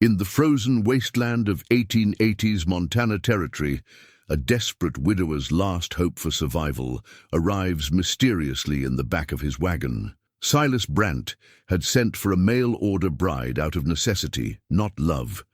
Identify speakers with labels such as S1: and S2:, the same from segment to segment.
S1: In the frozen wasteland of 1880s Montana Territory, a desperate widower's last hope for survival arrives mysteriously in the back of his wagon. Silas Brant had sent for a mail-order bride out of necessity, not love,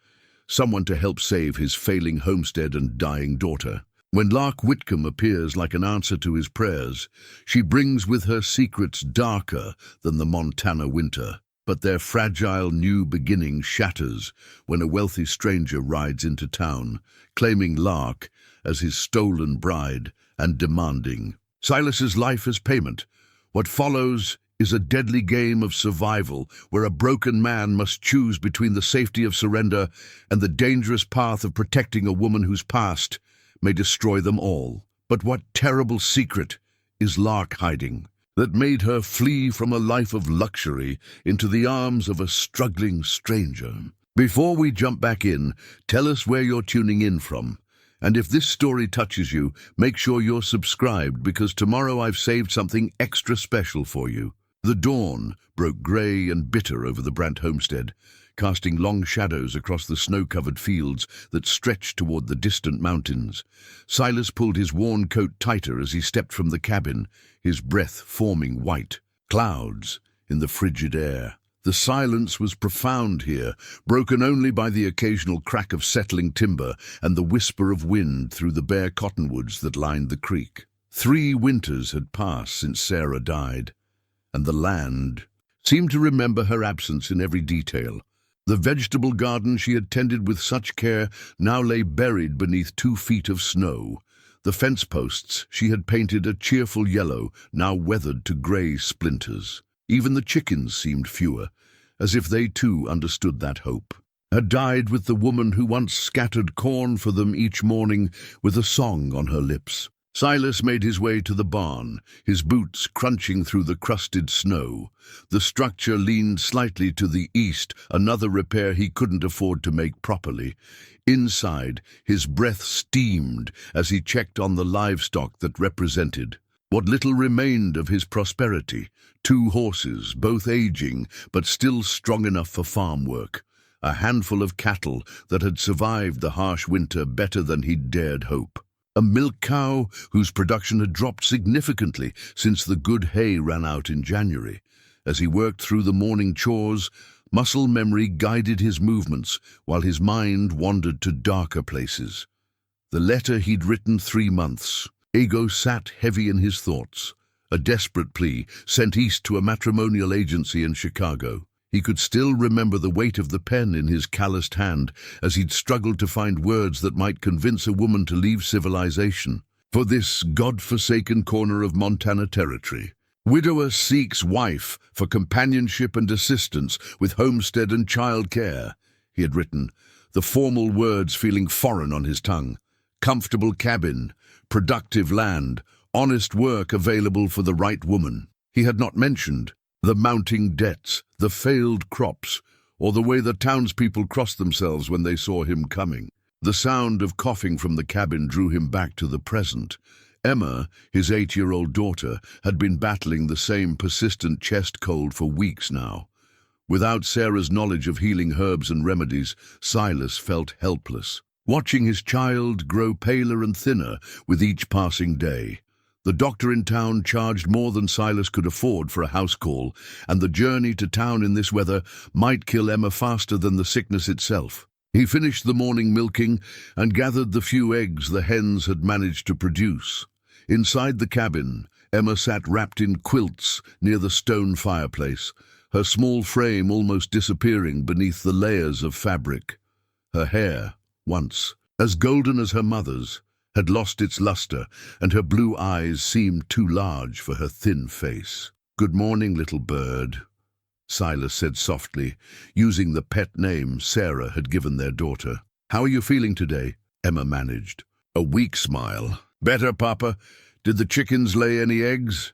S1: someone to help save his failing homestead and dying daughter. When Lark Whitcomb appears like an answer to his prayers, she brings with her secrets darker than the Montana winter. But their fragile new beginning shatters when a wealthy stranger rides into town, claiming Lark as his stolen bride and demanding Silas's life as payment. What follows is a deadly game of survival where a broken man must choose between the safety of surrender and the dangerous path of protecting a woman whose past may destroy them all. But what terrible secret is Lark hiding that made her flee from a life of luxury into the arms of a struggling stranger? Before we jump back in, tell us where you're tuning in from. And if this story touches you, make sure you're subscribed, because tomorrow I've saved something extra special for you. The dawn broke grey and bitter over the Brant homestead, casting long shadows across the snow-covered fields that stretched toward the distant mountains. Silas pulled his worn coat tighter as he stepped from the cabin, his breath forming white clouds in the frigid air. The silence was profound here, broken only by the occasional crack of settling timber and the whisper of wind through the bare cottonwoods that lined the creek. 3 winters had passed since Sarah died, and the land seemed to remember her absence in every detail. The vegetable garden she had tended with such care now lay buried beneath 2 feet of snow. The fence posts she had painted a cheerful yellow, now weathered to grey splinters. Even the chickens seemed fewer, as if they too understood that hope had died with the woman who once scattered corn for them each morning with a song on her lips. Silas made his way to the barn, his boots crunching through the crusted snow. The structure leaned slightly to the east, another repair he couldn't afford to make properly. Inside, his breath steamed as he checked on the livestock that represented what little remained of his prosperity. 2 horses, both aging, but still strong enough for farm work. A handful of cattle that had survived the harsh winter better than he'd dared hope. A milk cow whose production had dropped significantly since the good hay ran out in January. As he worked through the morning chores, muscle memory guided his movements while his mind wandered to darker places. The letter he'd written 3 months ago sat heavy in his thoughts, a desperate plea sent east to a matrimonial agency in Chicago. He could still remember the weight of the pen in his calloused hand as he'd struggled to find words that might convince a woman to leave civilization for this God-forsaken corner of Montana Territory. Widower seeks wife for companionship and assistance with homestead and child care, he had written, the formal words feeling foreign on his tongue. Comfortable cabin, productive land, honest work available for the right woman. He had not mentioned the mounting debts, the failed crops, or the way the townspeople crossed themselves when they saw him coming. The sound of coughing from the cabin drew him back to the present. Emma, his 8-year-old daughter, had been battling the same persistent chest cold for weeks now. Without Sarah's knowledge of healing herbs and remedies, Silas felt helpless, watching his child grow paler and thinner with each passing day. The doctor in town charged more than Silas could afford for a house call, and the journey to town in this weather might kill Emma faster than the sickness itself. He finished the morning milking and gathered the few eggs the hens had managed to produce. Inside the cabin, Emma sat wrapped in quilts near the stone fireplace, her small frame almost disappearing beneath the layers of fabric. Her hair, once as golden as her mother's, had lost its luster, and her blue eyes seemed too large for her thin face. "Good morning, little bird," Silas said softly, using the pet name Sarah had given their daughter. "How are you feeling today?" Emma managed. A weak smile. "Better, Papa. Did the chickens lay any eggs?"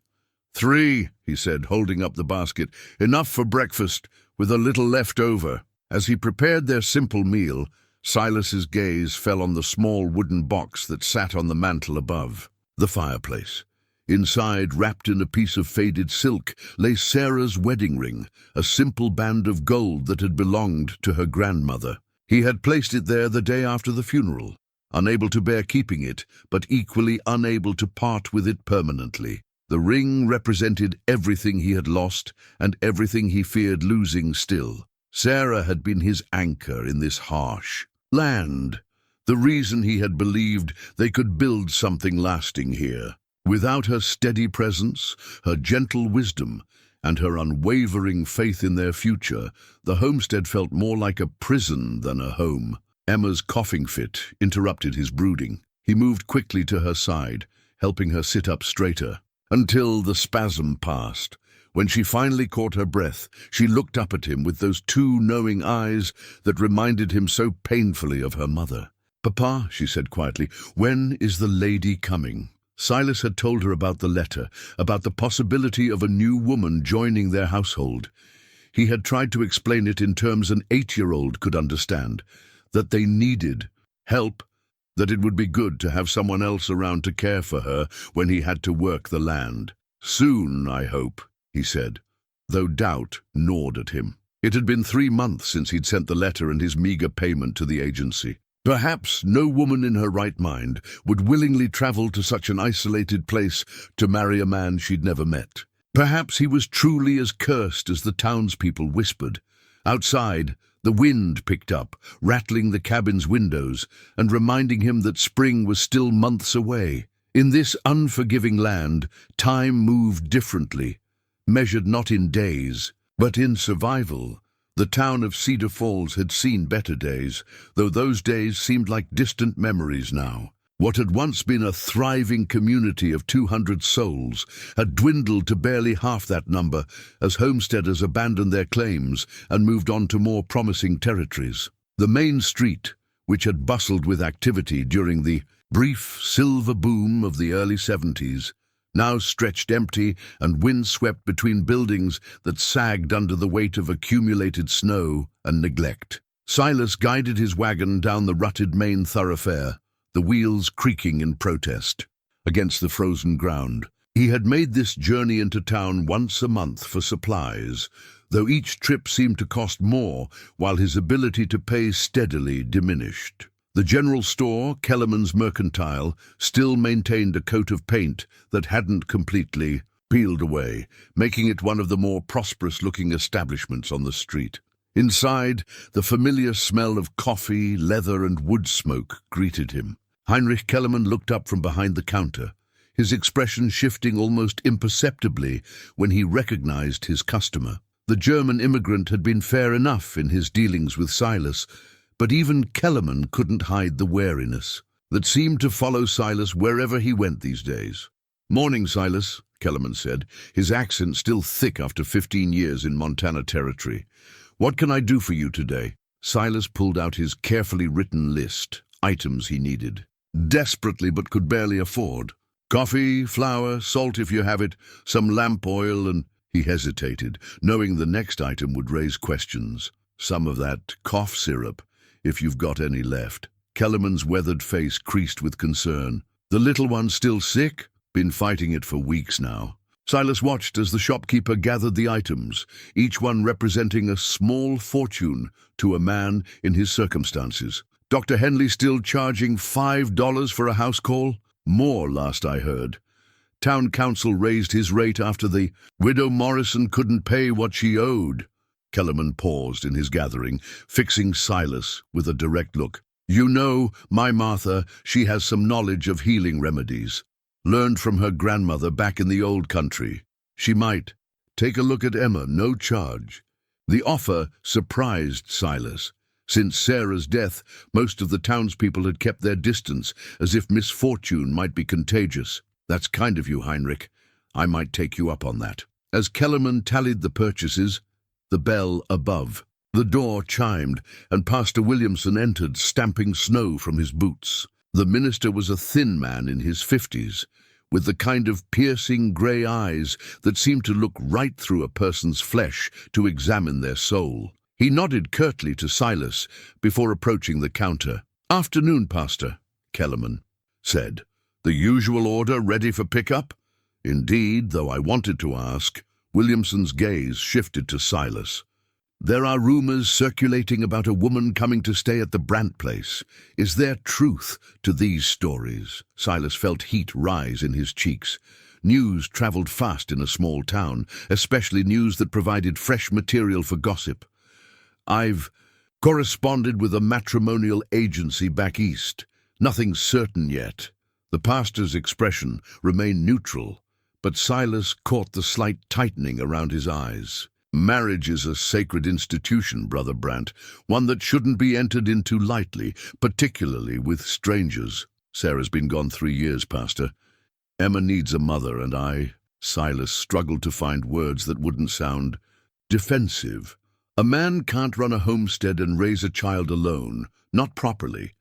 S1: 3, he said, holding up the basket. "Enough for breakfast, with a little left over." As he prepared their simple meal, Silas's gaze fell on the small wooden box that sat on the mantel above the fireplace. Inside, wrapped in a piece of faded silk, lay Sarah's wedding ring, a simple band of gold that had belonged to her grandmother. He had placed it there the day after the funeral, unable to bear keeping it, but equally unable to part with it permanently. The ring represented everything he had lost and everything he feared losing still. Sarah had been his anchor in this harsh land, the reason he had believed they could build something lasting here. Without her steady presence, her gentle wisdom, and her unwavering faith in their future, the homestead felt more like a prison than a home. Emma's coughing fit interrupted his brooding. He moved quickly to her side, helping her sit up straighter, until the spasm passed. When she finally caught her breath, she looked up at him with those two knowing eyes that reminded him so painfully of her mother. "Papa," she said quietly, "when is the lady coming?" Silas had told her about the letter, about the possibility of a new woman joining their household. He had tried to explain it in terms an 8-year-old could understand, that they needed help, that it would be good to have someone else around to care for her when he had to work the land. "Soon, I hope," he said, though doubt gnawed at him. It had been 3 months since he'd sent the letter and his meager payment to the agency. Perhaps no woman in her right mind would willingly travel to such an isolated place to marry a man she'd never met. Perhaps he was truly as cursed as the townspeople whispered. Outside, the wind picked up, rattling the cabin's windows and reminding him that spring was still months away. In this unforgiving land, time moved differently, measured not in days, but in survival. The town of Cedar Falls had seen better days, though those days seemed like distant memories now. What had once been a thriving community of 200 souls had dwindled to barely half that number as homesteaders abandoned their claims and moved on to more promising territories. The main street, which had bustled with activity during the brief silver boom of the early 70s, now stretched empty and windswept between buildings that sagged under the weight of accumulated snow and neglect. Silas guided his wagon down the rutted main thoroughfare, the wheels creaking in protest against the frozen ground. He had made this journey into town once a month for supplies, though each trip seemed to cost more while his ability to pay steadily diminished. The general store, Kellerman's Mercantile, still maintained a coat of paint that hadn't completely peeled away, making it one of the more prosperous-looking establishments on the street. Inside, the familiar smell of coffee, leather, and wood smoke greeted him. Heinrich Kellerman looked up from behind the counter, his expression shifting almost imperceptibly when he recognized his customer. The German immigrant had been fair enough in his dealings with Silas, but even Kellerman couldn't hide the wariness that seemed to follow Silas wherever he went these days. "Morning, Silas," Kellerman said, his accent still thick after 15 years in Montana territory. "What can I do for you today?" Silas pulled out his carefully written list, items he needed, desperately but could barely afford. "Coffee, flour, salt if you have it, some lamp oil," and he hesitated, knowing the next item would raise questions. "Some of that cough syrup, if you've got any left." Kellerman's weathered face creased with concern. "The little one still sick? Been fighting it for weeks now." Silas watched as the shopkeeper gathered the items, each one representing a small fortune to a man in his circumstances. "Dr. Henley still charging $5 for a house call? More, last I heard. Town council raised his rate after the widow Morrison couldn't pay what she owed." Kellerman paused in his gathering, fixing Silas with a direct look. "You know, my Martha, she has some knowledge of healing remedies. Learned from her grandmother back in the old country. She might take a look at Emma, no charge." The offer surprised Silas. Since Sarah's death, most of the townspeople had kept their distance, as if misfortune might be contagious. "That's kind of you, Heinrich. I might take you up on that." As Kellerman tallied the purchases, the bell above the door chimed, and Pastor Williamson entered, stamping snow from his boots. The minister was a thin man in his 50s, with the kind of piercing grey eyes that seemed to look right through a person's flesh to examine their soul. He nodded curtly to Silas before approaching the counter. "Afternoon, Pastor," Kellerman said. "The usual order ready for pickup?" Indeed, though I wanted to ask, Williamson's gaze shifted to Silas. There are rumors circulating about a woman coming to stay at the Brant place. Is there truth to these stories? Silas felt heat rise in his cheeks. News traveled fast in a small town, especially news that provided fresh material for gossip. I've corresponded with a matrimonial agency back east. Nothing's certain yet. The pastor's expression remained neutral, but Silas caught the slight tightening around his eyes. Marriage is a sacred institution, Brother Brant, one that shouldn't be entered into lightly, particularly with strangers. Sarah's been gone 3 years, Pastor. Emma needs a mother, and Silas struggled to find words that wouldn't sound defensive. A man can't run a homestead and raise a child alone, not properly.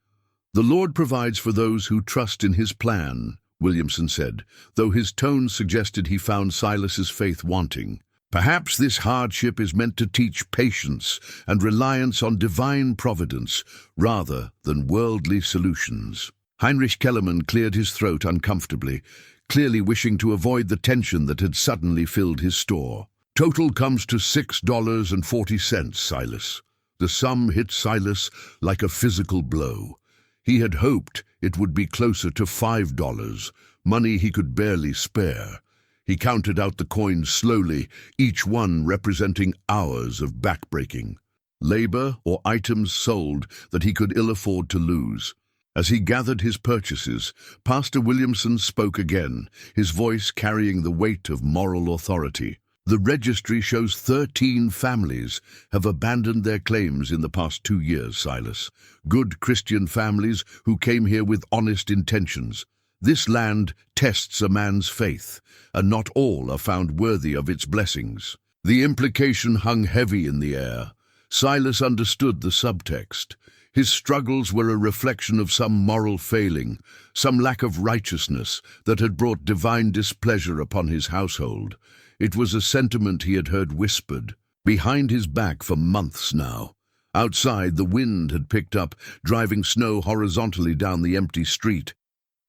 S1: The Lord provides for those who trust in his plan, Williamson said, though his tone suggested he found Silas's faith wanting. Perhaps this hardship is meant to teach patience and reliance on divine providence rather than worldly solutions. Heinrich Kellerman cleared his throat uncomfortably, clearly wishing to avoid the tension that had suddenly filled his store. Total comes to $6.40, Silas. The sum hit Silas like a physical blow. He had hoped it would be closer to $5, money he could barely spare. He counted out the coins slowly, each one representing hours of backbreaking. Labor or items sold that he could ill afford to lose. As he gathered his purchases, Pastor Williamson spoke again, his voice carrying the weight of moral authority. The registry shows 13 families have abandoned their claims in the past 2 years, Silas. Good Christian families who came here with honest intentions. This land tests a man's faith, and not all are found worthy of its blessings. The implication hung heavy in the air. Silas understood the subtext. His struggles were a reflection of some moral failing, some lack of righteousness that had brought divine displeasure upon his household. It was a sentiment he had heard whispered behind his back for months now. Outside, the wind had picked up, driving snow horizontally down the empty street.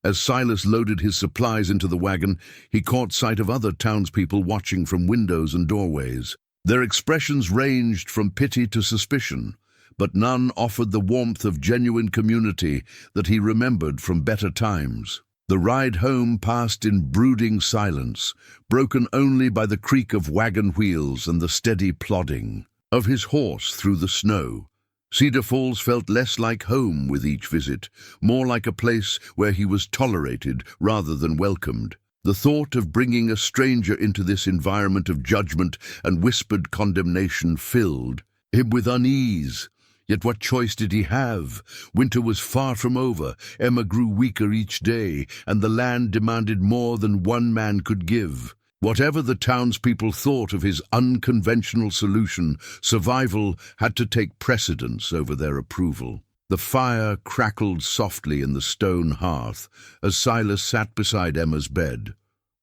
S1: As Silas loaded his supplies into the wagon, he caught sight of other townspeople watching from windows and doorways. Their expressions ranged from pity to suspicion, but none offered the warmth of genuine community that he remembered from better times. The ride home passed in brooding silence, broken only by the creak of wagon wheels and the steady plodding of his horse through the snow. Cedar Falls felt less like home with each visit, more like a place where he was tolerated rather than welcomed. The thought of bringing a stranger into this environment of judgment and whispered condemnation filled him with unease. Yet what choice did he have? Winter was far from over, Emma grew weaker each day, and the land demanded more than one man could give. Whatever the townspeople thought of his unconventional solution, survival had to take precedence over their approval. The fire crackled softly in the stone hearth as Silas sat beside Emma's bed,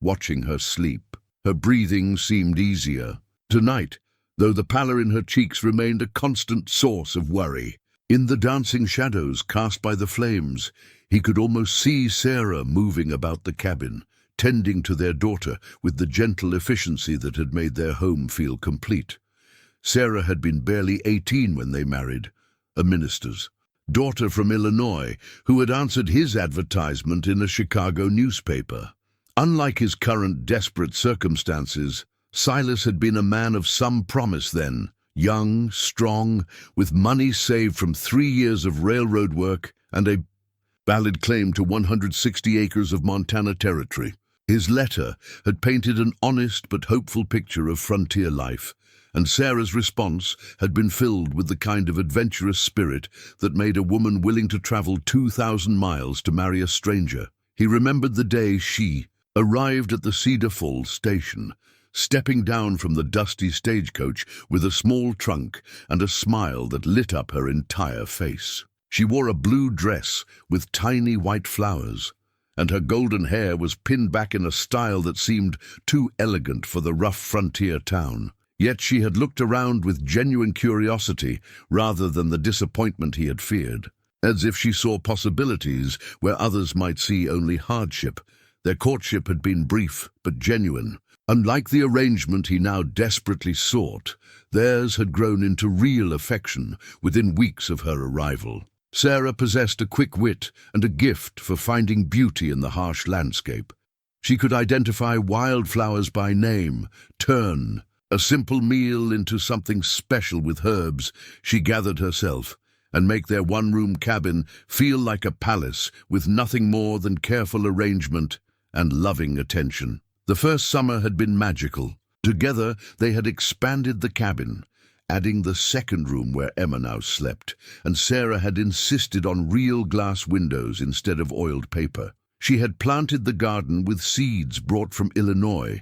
S1: watching her sleep. Her breathing seemed easier. Tonight, though the pallor in her cheeks remained a constant source of worry. In the dancing shadows cast by the flames, he could almost see Sarah moving about the cabin, tending to their daughter with the gentle efficiency that had made their home feel complete. Sarah had been barely 18 when they married, a minister's daughter from Illinois, who had answered his advertisement in a Chicago newspaper. Unlike his current desperate circumstances, Silas had been a man of some promise then, young, strong, with money saved from 3 years of railroad work and a valid claim to 160 acres of Montana territory. His letter had painted an honest but hopeful picture of frontier life, and Sarah's response had been filled with the kind of adventurous spirit that made a woman willing to travel 2,000 miles to marry a stranger. He remembered the day she arrived at the Cedar Falls station, stepping down from the dusty stagecoach with a small trunk and a smile that lit up her entire face. She wore a blue dress with tiny white flowers, and her golden hair was pinned back in a style that seemed too elegant for the rough frontier town. Yet she had looked around with genuine curiosity rather than the disappointment he had feared, as if she saw possibilities where others might see only hardship. Their courtship had been brief but genuine. Unlike the arrangement he now desperately sought, theirs had grown into real affection within weeks of her arrival. Sarah possessed a quick wit and a gift for finding beauty in the harsh landscape. She could identify wildflowers by name, turn a simple meal into something special with herbs she gathered herself, and make their one-room cabin feel like a palace with nothing more than careful arrangement and loving attention. The first summer had been magical. Together they had expanded the cabin, adding the second room where Emma now slept, and Sarah had insisted on real glass windows instead of oiled paper. She had planted the garden with seeds brought from Illinois,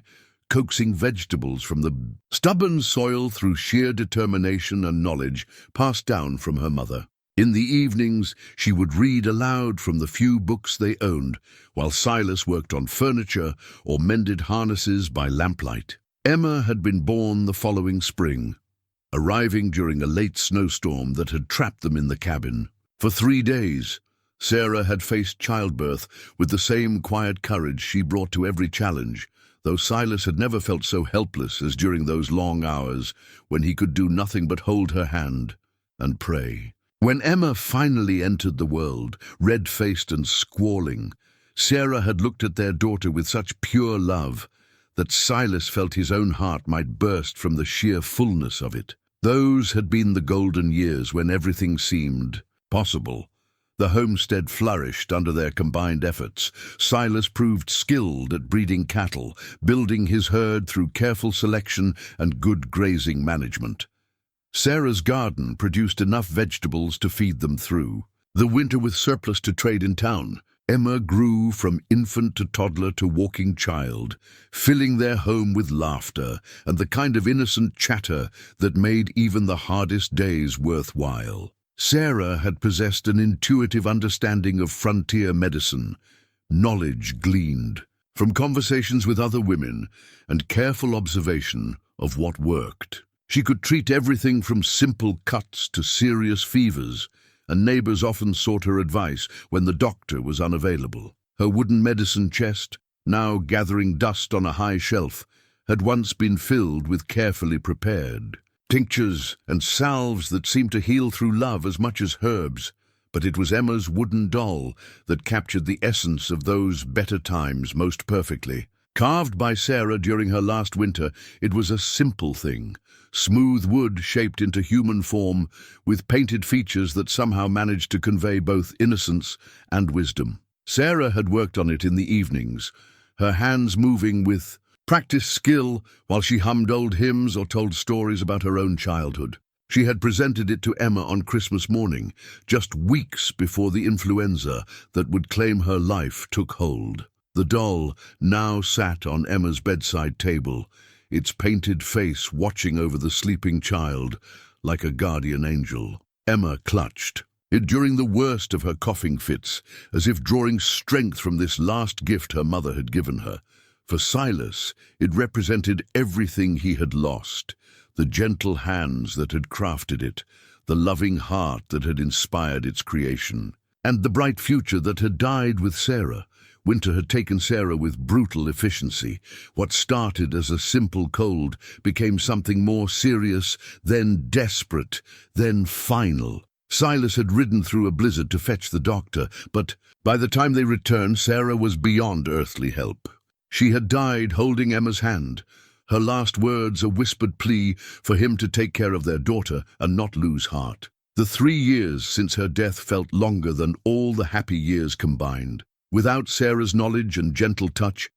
S1: coaxing vegetables from the stubborn soil through sheer determination and knowledge passed down from her mother. In the evenings, she would read aloud from the few books they owned, while Silas worked on furniture or mended harnesses by lamplight. Emma had been born the following spring, arriving during a late snowstorm that had trapped them in the cabin. For 3 days, Sarah had faced childbirth with the same quiet courage she brought to every challenge, though Silas had never felt so helpless as during those long hours when he could do nothing but hold her hand and pray. When Emma finally entered the world, red-faced and squalling, Sarah had looked at their daughter with such pure love that Silas felt his own heart might burst from the sheer fullness of it. Those had been the golden years when everything seemed possible. The homestead flourished under their combined efforts. Silas proved skilled at breeding cattle, building his herd through careful selection and good grazing management. Sarah's garden produced enough vegetables to feed them through. The winter with surplus to trade in town, Emma grew from infant to toddler to walking child, filling their home with laughter and the kind of innocent chatter that made even the hardest days worthwhile. Sarah had possessed an intuitive understanding of frontier medicine, knowledge gleaned from conversations with other women and careful observation of what worked. She could treat everything from simple cuts to serious fevers, and neighbors often sought her advice when the doctor was unavailable. Her wooden medicine chest, now gathering dust on a high shelf, had once been filled with carefully prepared tinctures and salves that seemed to heal through love as much as herbs, but it was Emma's wooden doll that captured the essence of those better times most perfectly. Carved by Sarah during her last winter, it was a simple thing, smooth wood shaped into human form with painted features that somehow managed to convey both innocence and wisdom. Sarah had worked on it in the evenings, her hands moving with practiced skill while she hummed old hymns or told stories about her own childhood. She had presented it to Emma on Christmas morning, just weeks before the influenza that would claim her life took hold. The doll now sat on Emma's bedside table, its painted face watching over the sleeping child like a guardian angel. Emma clutched it during the worst of her coughing fits, as if drawing strength from this last gift her mother had given her. For Silas, it represented everything he had lost, the gentle hands that had crafted it, the loving heart that had inspired its creation, and the bright future that had died with Sarah. Winter had taken Sarah with brutal efficiency. What started as a simple cold became something more serious, then desperate, then final. Silas had ridden through a blizzard to fetch the doctor, but by the time they returned, Sarah was beyond earthly help. She had died holding Emma's hand, her last words a whispered plea for him to take care of their daughter and not lose heart. The 3 years since her death felt longer than all the happy years combined. Without Sarah's knowledge and gentle touch,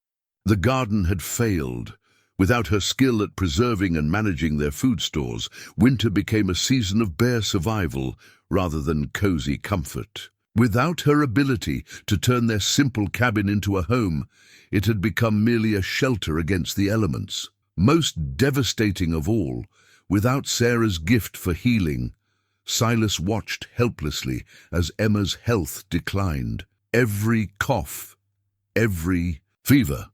S1: the garden had failed. Without her skill at preserving and managing their food stores, winter became a season of bare survival rather than cozy comfort. Without her ability to turn their simple cabin into a home, it had become merely a shelter against the elements. Most devastating of all, without Sarah's gift for healing, Silas watched helplessly as Emma's health declined. Every cough, every fever,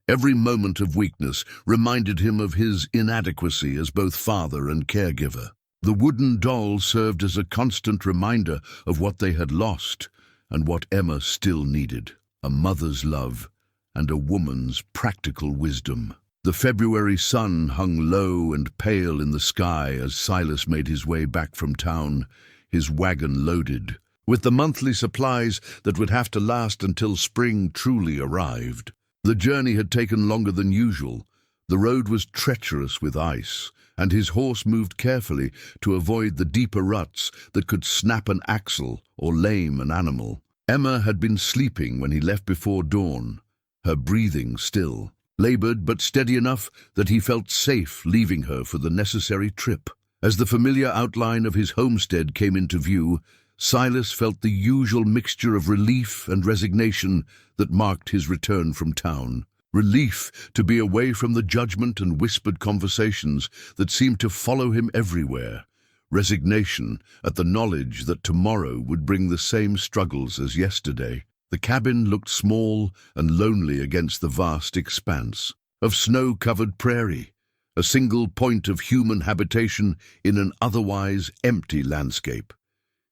S1: every moment of weakness reminded him of his inadequacy as both father and caregiver. The wooden doll served as a constant reminder of what they had lost and what Emma still needed: a mother's love and a woman's practical wisdom. The February sun hung low and pale in the sky as Silas made his way back from town, his wagon loaded, with the monthly supplies that would have to last until spring truly arrived. The journey had taken longer than usual. The road was treacherous with ice, and his horse moved carefully to avoid the deeper ruts that could snap an axle or lame an animal. Emma had been sleeping when he left before dawn, her breathing still, labored but steady enough that he felt safe leaving her for the necessary trip. As the familiar outline of his homestead came into view, Silas felt the usual mixture of relief and resignation that marked his return from town. Relief to be away from the judgment and whispered conversations that seemed to follow him everywhere. Resignation at the knowledge that tomorrow would bring the same struggles as yesterday. The cabin looked small and lonely against the vast expanse of snow-covered prairie, a single point of human habitation in an otherwise empty landscape.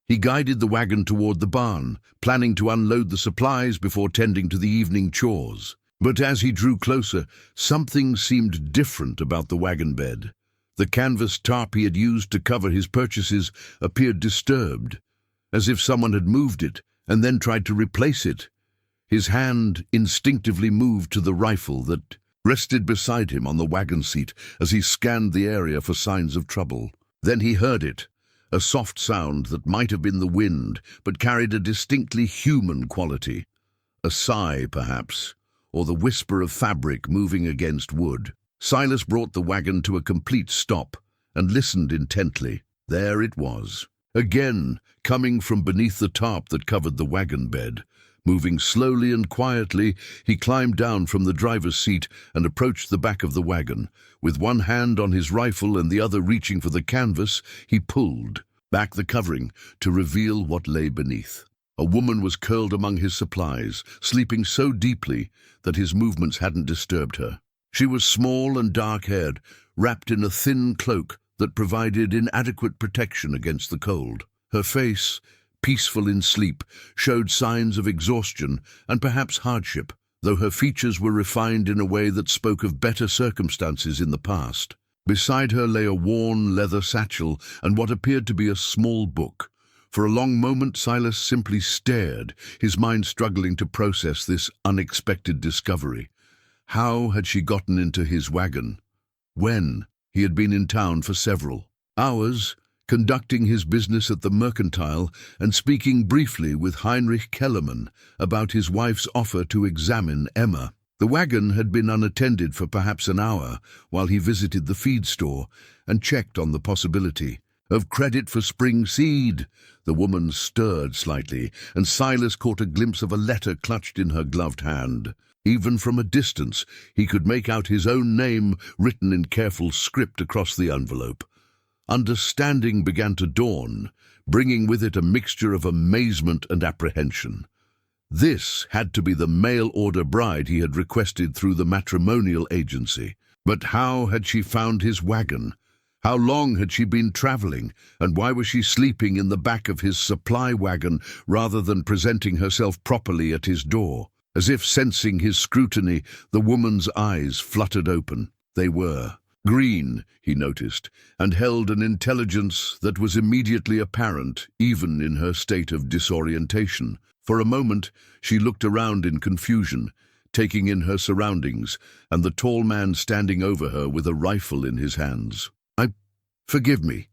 S1: He guided the wagon toward the barn, planning to unload the supplies before tending to the evening chores. But as he drew closer, something seemed different about the wagon bed. The canvas tarp he had used to cover his purchases appeared disturbed, as if someone had moved it and then tried to replace it. His hand instinctively moved to the rifle that rested beside him on the wagon seat as he scanned the area for signs of trouble. Then he heard it, a soft sound that might have been the wind, but carried a distinctly human quality. A sigh, perhaps, or the whisper of fabric moving against wood. Silas brought the wagon to a complete stop and listened intently. There it was, again, coming from beneath the tarp that covered the wagon bed. Moving slowly and quietly, he climbed down from the driver's seat and approached the back of the wagon. With one hand on his rifle and the other reaching for the canvas, he pulled back the covering to reveal what lay beneath. A woman was curled among his supplies, sleeping so deeply that his movements hadn't disturbed her. She was small and dark-haired, wrapped in a thin cloak that provided inadequate protection against the cold. Her face, peaceful in sleep, showed signs of exhaustion and perhaps hardship, though her features were refined in a way that spoke of better circumstances in the past. Beside her lay a worn leather satchel and what appeared to be a small book. For a long moment Silas simply stared, his mind struggling to process this unexpected discovery. How had she gotten into his wagon? When? He had been in town for several hours, conducting his business at the mercantile and speaking briefly with Heinrich Kellerman about his wife's offer to examine Emma. The wagon had been unattended for perhaps an hour while he visited the feed store and checked on the possibility of credit for spring seed. The woman stirred slightly, and Silas caught a glimpse of a letter clutched in her gloved hand. Even from a distance, he could make out his own name written in careful script across the envelope. Understanding began to dawn, bringing with it a mixture of amazement and apprehension. This had to be the mail-order bride he had requested through the matrimonial agency. But how had she found his wagon? How long had she been traveling, and why was she sleeping in the back of his supply wagon rather than presenting herself properly at his door? As if sensing his scrutiny, the woman's eyes fluttered open. They were green, he noticed, and held an intelligence that was immediately apparent, even in her state of disorientation. For a moment, she looked around in confusion, taking in her surroundings, and the tall man standing over her with a rifle in his hands. "Forgive me,"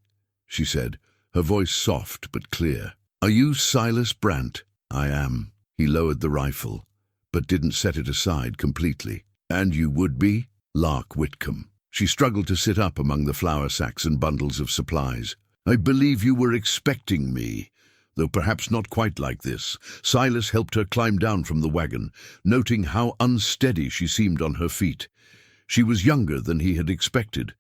S1: she said, her voice soft but clear. "Are you Silas Brant?" "I am." He lowered the rifle, but didn't set it aside completely. "And you would be?" "Lark Whitcomb." She struggled to sit up among the flour sacks and bundles of supplies. "I believe you were expecting me, though perhaps not quite like this." Silas helped her climb down from the wagon, noting how unsteady she seemed on her feet. She was younger than he had expected,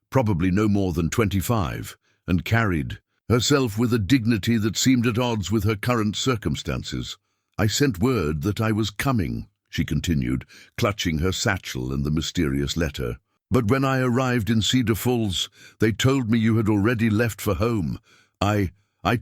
S1: probably no more than 25, and carried herself with a dignity that seemed at odds with her current circumstances. "I sent word that I was coming," she continued, clutching her satchel and the mysterious letter. "But when I arrived in Cedar Falls, they told me you had already left for home. I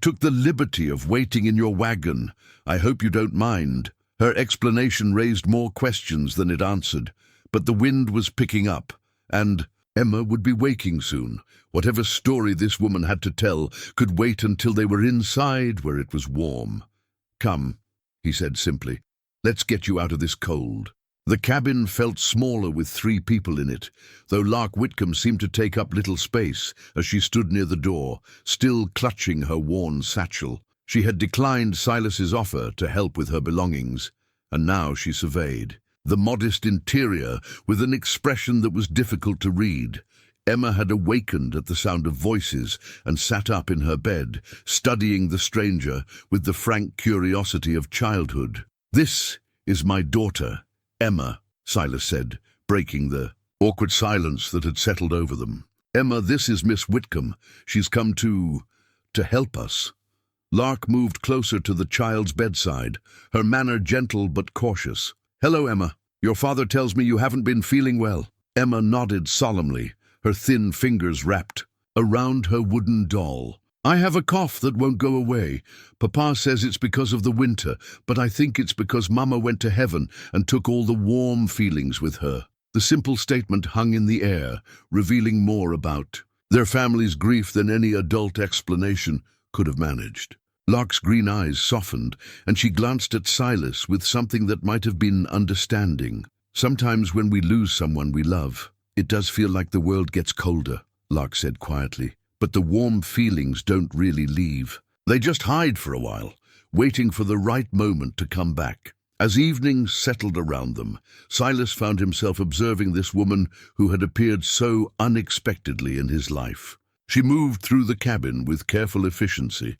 S1: took the liberty of waiting in your wagon. I hope you don't mind." Her explanation raised more questions than it answered, but the wind was picking up, and Emma would be waking soon. Whatever story this woman had to tell could wait until they were inside where it was warm. "Come," he said simply. "Let's get you out of this cold." The cabin felt smaller with 3 people in it, though Lark Whitcomb seemed to take up little space as she stood near the door, still clutching her worn satchel. She had declined Silas's offer to help with her belongings, and now she surveyed the modest interior with an expression that was difficult to read. Emma had awakened at the sound of voices and sat up in her bed, studying the stranger with the frank curiosity of childhood. "This is my daughter, Emma," Silas said, breaking the awkward silence that had settled over them. "Emma, this is Miss Whitcomb. She's come to help us." Lark moved closer to the child's bedside, her manner gentle but cautious. "Hello, Emma. Your father tells me you haven't been feeling well." Emma nodded solemnly, her thin fingers wrapped around her wooden doll. "I have a cough that won't go away. Papa says it's because of the winter, but I think it's because Mama went to heaven and took all the warm feelings with her." The simple statement hung in the air, revealing more about their family's grief than any adult explanation could have managed. Lark's green eyes softened, and she glanced at Silas with something that might have been understanding. "Sometimes when we lose someone we love, it does feel like the world gets colder," Lark said quietly. "But the warm feelings don't really leave. They just hide for a while, waiting for the right moment to come back." As evening settled around them, Silas found himself observing this woman who had appeared so unexpectedly in his life. She moved through the cabin with careful efficiency,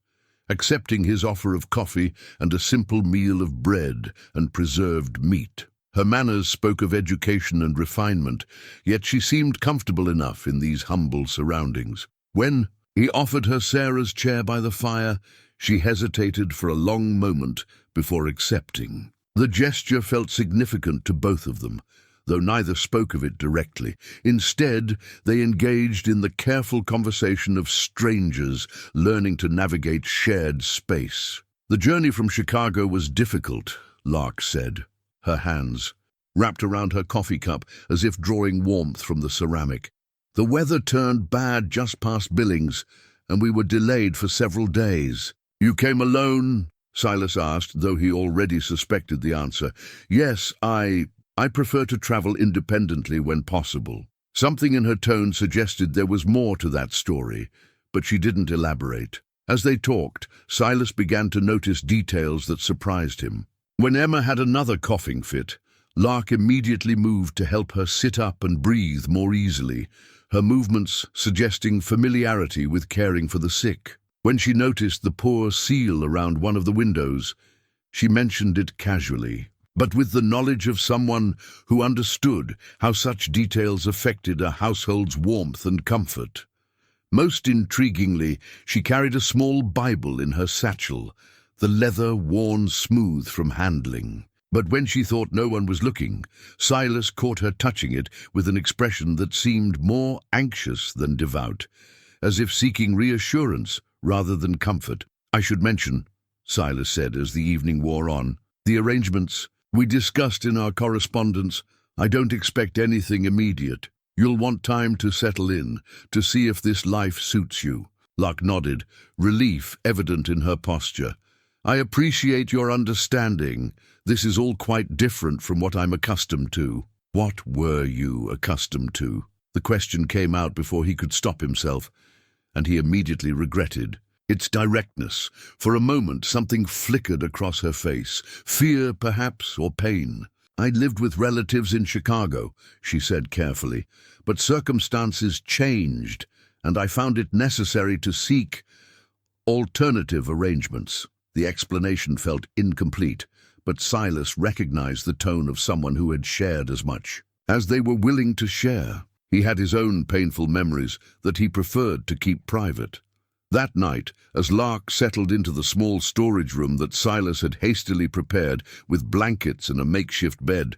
S1: accepting his offer of coffee and a simple meal of bread and preserved meat. Her manners spoke of education and refinement, yet she seemed comfortable enough in these humble surroundings. When he offered her Sarah's chair by the fire, she hesitated for a long moment before accepting. The gesture felt significant to both of them, though neither spoke of it directly. Instead, they engaged in the careful conversation of strangers learning to navigate shared space. "The journey from Chicago was difficult," Lark said, her hands wrapped around her coffee cup as if drawing warmth from the ceramic. "The weather turned bad just past Billings, and we were delayed for several days." "You came alone?" Silas asked, though he already suspected the answer. "Yes, I prefer to travel independently when possible." Something in her tone suggested there was more to that story, but she didn't elaborate. As they talked, Silas began to notice details that surprised him. When Emma had another coughing fit, Lark immediately moved to help her sit up and breathe more easily, her movements suggesting familiarity with caring for the sick. When she noticed the poor seal around one of the windows, she mentioned it casually, but with the knowledge of someone who understood how such details affected a household's warmth and comfort. Most intriguingly, she carried a small Bible in her satchel, the leather worn smooth from handling. But when she thought no one was looking, Silas caught her touching it with an expression that seemed more anxious than devout, as if seeking reassurance rather than comfort. "I should mention," Silas said as the evening wore on, "the arrangements we discussed in our correspondence. I don't expect anything immediate. You'll want time to settle in, to see if this life suits you." Lark nodded, relief evident in her posture. "I appreciate your understanding. This is all quite different from what I'm accustomed to." "What were you accustomed to?" The question came out before he could stop himself, and he immediately regretted its directness. For a moment, something flickered across her face, fear perhaps, or pain. "I lived with relatives in Chicago," she said carefully, "but circumstances changed, and I found it necessary to seek alternative arrangements." The explanation felt incomplete, but Silas recognized the tone of someone who had shared as much as they were willing to share. He had his own painful memories that he preferred to keep private. That night, as Lark settled into the small storage room that Silas had hastily prepared with blankets and a makeshift bed,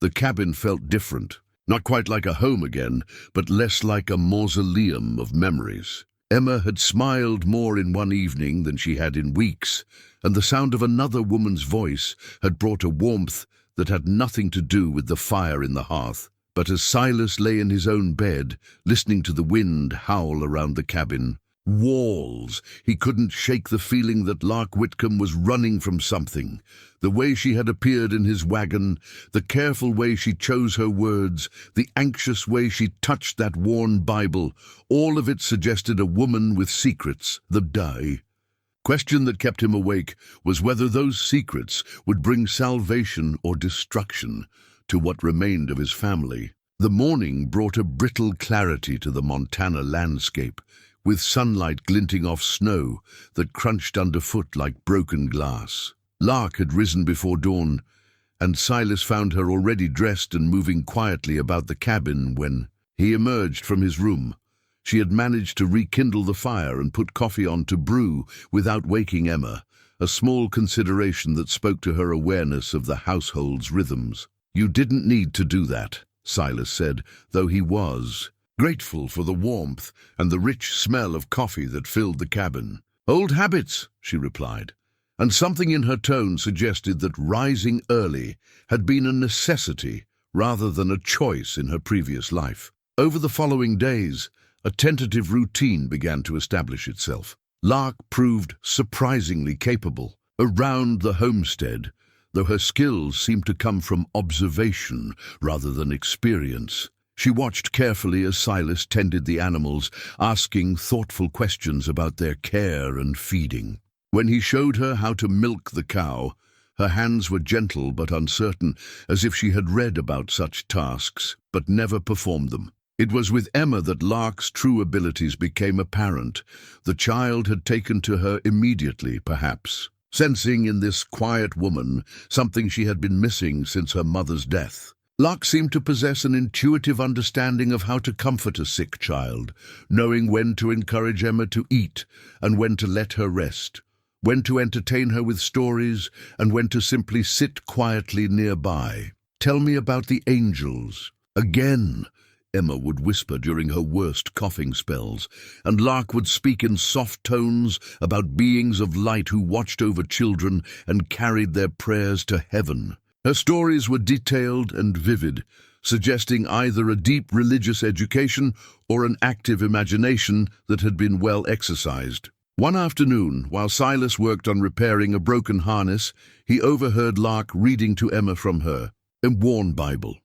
S1: the cabin felt different. Not quite like a home again, but less like a mausoleum of memories. Emma had smiled more in one evening than she had in weeks, and the sound of another woman's voice had brought a warmth that had nothing to do with the fire in the hearth. But as Silas lay in his own bed, listening to the wind howl around the cabin, walls, he couldn't shake the feeling that Lark Whitcomb was running from something. The way she had appeared in his wagon, the careful way she chose her words, the anxious way she touched that worn Bible, all of it suggested a woman with secrets that die. Question that kept him awake was whether those secrets would bring salvation or destruction to what remained of his family. The morning brought a brittle clarity to the Montana landscape, with sunlight glinting off snow that crunched underfoot like broken glass. Lark had risen before dawn, and Silas found her already dressed and moving quietly about the cabin when he emerged from his room. She had managed to rekindle the fire and put coffee on to brew without waking Emma, a small consideration that spoke to her awareness of the household's rhythms. "You didn't need to do that," Silas said, though he was grateful for the warmth and the rich smell of coffee that filled the cabin. "Old habits," she replied, and something in her tone suggested that rising early had been a necessity rather than a choice in her previous life. Over the following days, a tentative routine began to establish itself. Lark proved surprisingly capable. Around the homestead, though her skills seemed to come from observation rather than experience, she watched carefully as Silas tended the animals, asking thoughtful questions about their care and feeding. When he showed her how to milk the cow, her hands were gentle but uncertain, as if she had read about such tasks but never performed them. It was with Emma that Lark's true abilities became apparent. The child had taken to her immediately, perhaps, sensing in this quiet woman something she had been missing since her mother's death. Lark seemed to possess an intuitive understanding of how to comfort a sick child, knowing when to encourage Emma to eat and when to let her rest, when to entertain her with stories and when to simply sit quietly nearby. "Tell me about the angels." Again, Emma would whisper during her worst coughing spells, and Lark would speak in soft tones about beings of light who watched over children and carried their prayers to heaven. Her stories were detailed and vivid, suggesting either a deep religious education or an active imagination that had been well exercised. One afternoon, while Silas worked on repairing a broken harness, he overheard Lark reading to Emma from her worn Bible.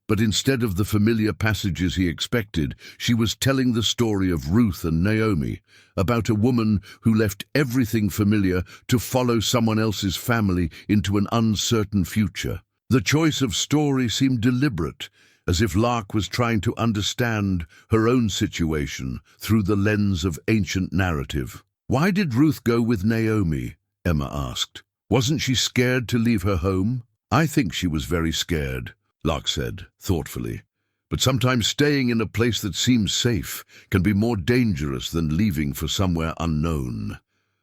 S1: But instead of the familiar passages he expected, she was telling the story of Ruth and Naomi, about a woman who left everything familiar to follow someone else's family into an uncertain future. The choice of story seemed deliberate, as if Lark was trying to understand her own situation through the lens of ancient narrative. "Why did Ruth go with Naomi?" Emma asked. "Wasn't she scared to leave her home?" "I think she was very scared," Lark said, thoughtfully. "But sometimes staying in a place that seems safe can be more dangerous than leaving for somewhere unknown.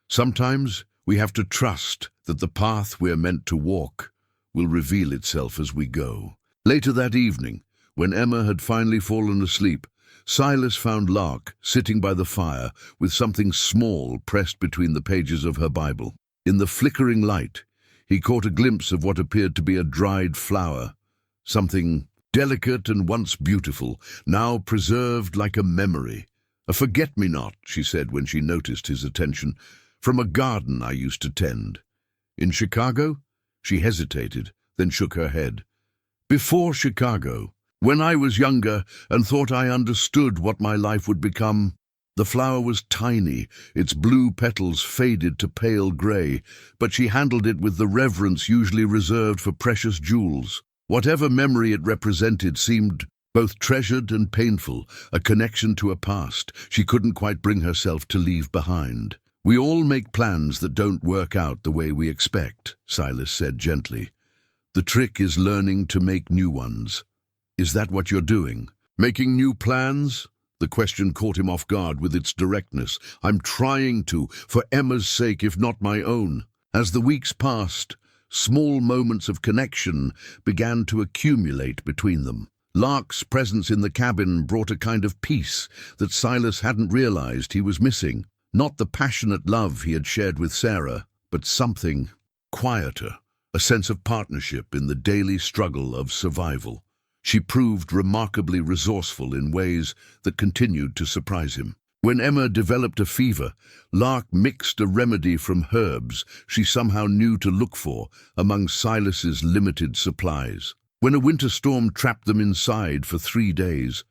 S1: Sometimes we have to trust that the path we're meant to walk will reveal itself as we go." Later that evening, when Emma had finally fallen asleep, Silas found Lark sitting by the fire with something small pressed between the pages of her Bible. In the flickering light, he caught a glimpse of what appeared to be a dried flower, something delicate and once beautiful, now preserved like a memory. "A forget-me-not," she said when she noticed his attention, "from a garden I used to tend." "In Chicago?" She hesitated, then shook her head. "Before Chicago, when I was younger and thought I understood what my life would become." The flower was tiny, its blue petals faded to pale gray, but she handled it with the reverence usually reserved for precious jewels. Whatever memory it represented seemed both treasured and painful, a connection to a past she couldn't quite bring herself to leave behind. "We all make plans that don't work out the way we expect," Silas said gently. "The trick is learning to make new ones." "Is that what you're doing? Making new plans?" The question caught him off guard with its directness. "I'm trying to, for Emma's sake, if not my own." As the weeks passed, small moments of connection began to accumulate between them. Lark's presence in the cabin brought a kind of peace that Silas hadn't realized he was missing. Not the passionate love he had shared with Sarah, but something quieter, a sense of partnership in the daily struggle of survival. She proved remarkably resourceful in ways that continued to surprise him. When Emma developed a fever, Lark mixed a remedy from herbs she somehow knew to look for among Silas's limited supplies. When a winter storm trapped them inside for 3 days,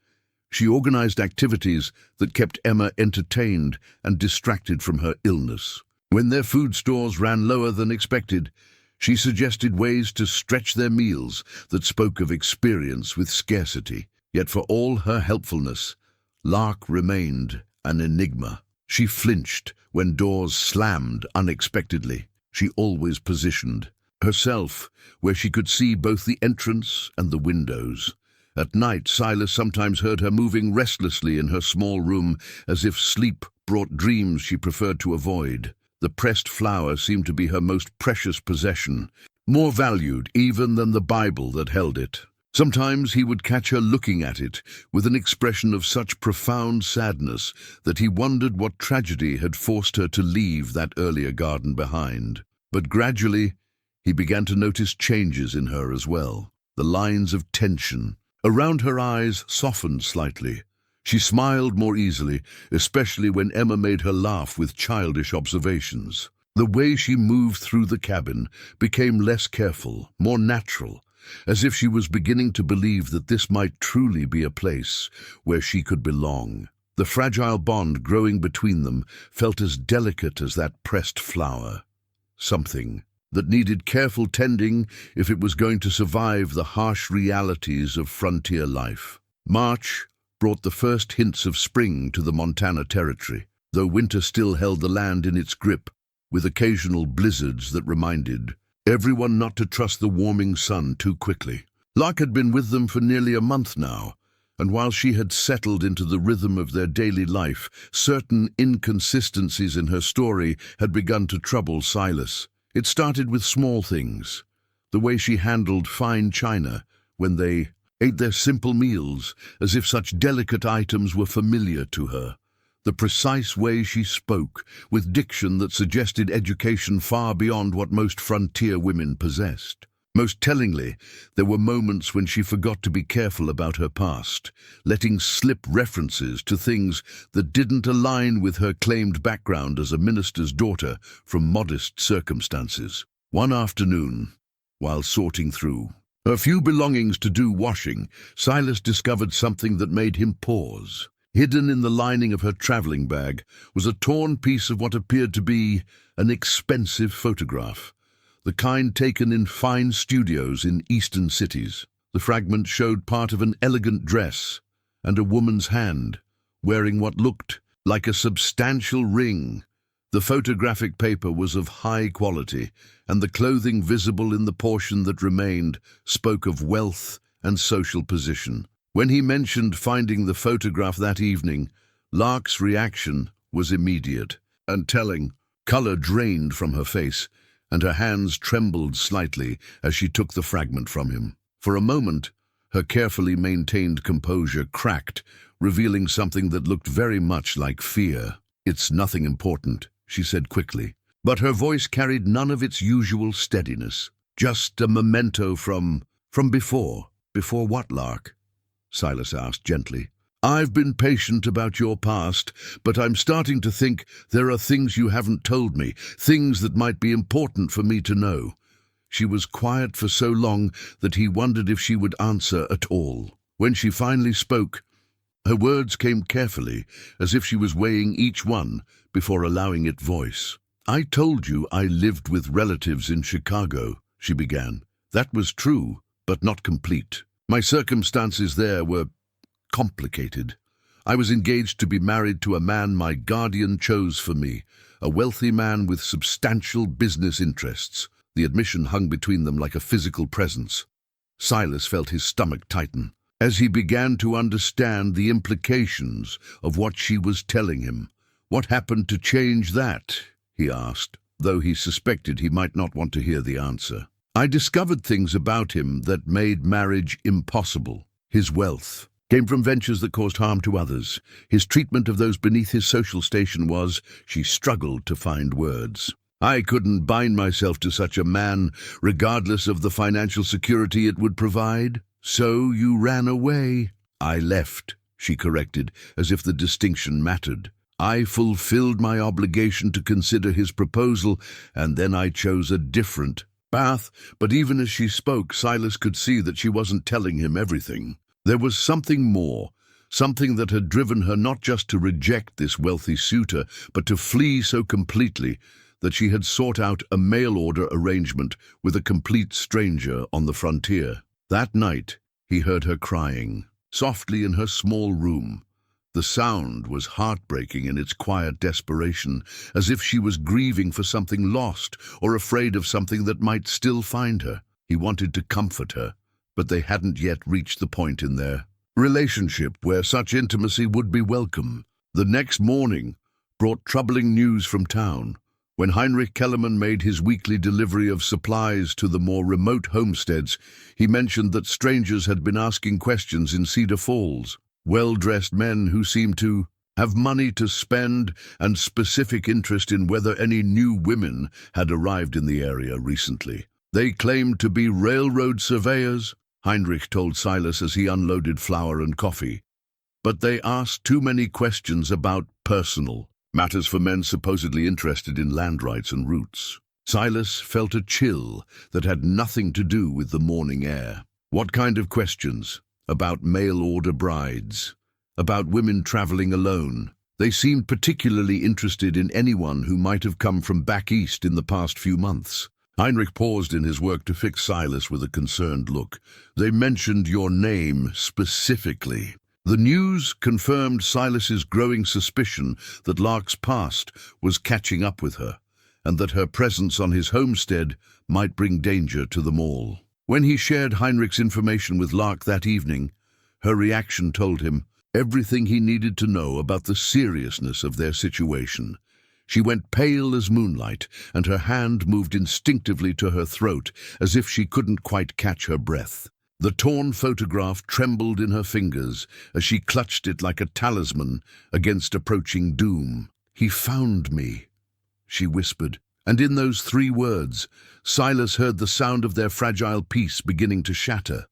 S1: she organized activities that kept Emma entertained and distracted from her illness. When their food stores ran lower than expected, she suggested ways to stretch their meals that spoke of experience with scarcity. Yet for all her helpfulness, Lark remained an enigma. She flinched when doors slammed unexpectedly. She always positioned herself where she could see both the entrance and the windows. At night, Silas sometimes heard her moving restlessly in her small room, as if sleep brought dreams she preferred to avoid. The pressed flower seemed to be her most precious possession, more valued even than the Bible that held it. Sometimes he would catch her looking at it with an expression of such profound sadness that he wondered what tragedy had forced her to leave that earlier garden behind. But gradually, he began to notice changes in her as well. The lines of tension around her eyes softened slightly. She smiled more easily, especially when Emma made her laugh with childish observations. The way she moved through the cabin became less careful, more natural, as if she was beginning to believe that this might truly be a place where she could belong. The fragile bond growing between them felt as delicate as that pressed flower, something that needed careful tending if it was going to survive the harsh realities of frontier life. March brought the first hints of spring to the Montana territory, though winter still held the land in its grip, with occasional blizzards that reminded everyone not to trust the warming sun too quickly. Lark had been with them for nearly a month now, and while she had settled into the rhythm of their daily life, certain inconsistencies in her story had begun to trouble Silas. It started with small things, the way she handled fine china when they ate their simple meals, as if such delicate items were familiar to her. The precise way she spoke, with diction that suggested education far beyond what most frontier women possessed. Most tellingly, there were moments when she forgot to be careful about her past, letting slip references to things that didn't align with her claimed background as a minister's daughter from modest circumstances. One afternoon, while sorting through her few belongings to do washing, Silas discovered something that made him pause. Hidden in the lining of her traveling bag was a torn piece of what appeared to be an expensive photograph, the kind taken in fine studios in eastern cities. The fragment showed part of an elegant dress and a woman's hand, wearing what looked like a substantial ring. The photographic paper was of high quality, and the clothing visible in the portion that remained spoke of wealth and social position. When he mentioned finding the photograph that evening, Lark's reaction was immediate and telling. Color drained from her face, and her hands trembled slightly as she took the fragment from him. For a moment, her carefully maintained composure cracked, revealing something that looked very much like fear. "It's nothing important," she said quickly, but her voice carried none of its usual steadiness. "Just a memento from before." "Before what, Lark?" Silas asked gently. "I've been patient about your past, but I'm starting to think there are things you haven't told me, things that might be important for me to know." She was quiet for so long that he wondered if she would answer at all. When she finally spoke, her words came carefully, as if she was weighing each one before allowing it voice. "I told you I lived with relatives in Chicago," she began. "That was true, but not complete. My circumstances there were complicated. I was engaged to be married to a man my guardian chose for me, a wealthy man with substantial business interests." The admission hung between them like a physical presence. Silas felt his stomach tighten as he began to understand the implications of what she was telling him. "What happened to change that?" he asked, though he suspected he might not want to hear the answer. "I discovered things about him that made marriage impossible," His wealth came from ventures that caused harm to others. His treatment of those beneath his social station was, she struggled to find words. I couldn't bind myself to such a man, regardless of the financial security it would provide. So you ran away. I left, she corrected, as if the distinction mattered. I fulfilled my obligation to consider his proposal, and then I chose a different path. But even as she spoke, Silas could see that she wasn't telling him everything. There was something more, something that had driven her not just to reject this wealthy suitor, but to flee so completely that she had sought out a mail-order arrangement with a complete stranger on the frontier. That night, he heard her crying, softly in her small room. The sound was heartbreaking in its quiet desperation, as if she was grieving for something lost or afraid of something that might still find her. He wanted to comfort her, but they hadn't yet reached the point in their relationship where such intimacy would be welcome. The next morning brought troubling news from town. When Heinrich Kellerman made his weekly delivery of supplies to the more remote homesteads, he mentioned that strangers had been asking questions in Cedar Falls. Well-dressed men who seemed to have money to spend and specific interest in whether any new women had arrived in the area recently. They claimed to be railroad surveyors, Heinrich told Silas as he unloaded flour and coffee. But they asked too many questions about personal matters for men supposedly interested in land rights and roots. Silas felt a chill that had nothing to do with the morning air. What kind of questions? About mail-order brides? About women traveling alone? They seemed particularly interested in anyone who might have come from back east in the past few months. Heinrich paused in his work to fix Silas with a concerned look. They mentioned your name specifically. The news confirmed Silas's growing suspicion that Lark's past was catching up with her, and that her presence on his homestead might bring danger to them all. When he shared Heinrich's information with Lark that evening, her reaction told him everything he needed to know about the seriousness of their situation. She went pale as moonlight, and her hand moved instinctively to her throat, as if she couldn't quite catch her breath. The torn photograph trembled in her fingers as she clutched it like a talisman against approaching doom. "He found me," she whispered, and in those 3 words, Silas heard the sound of their fragile peace beginning to shatter.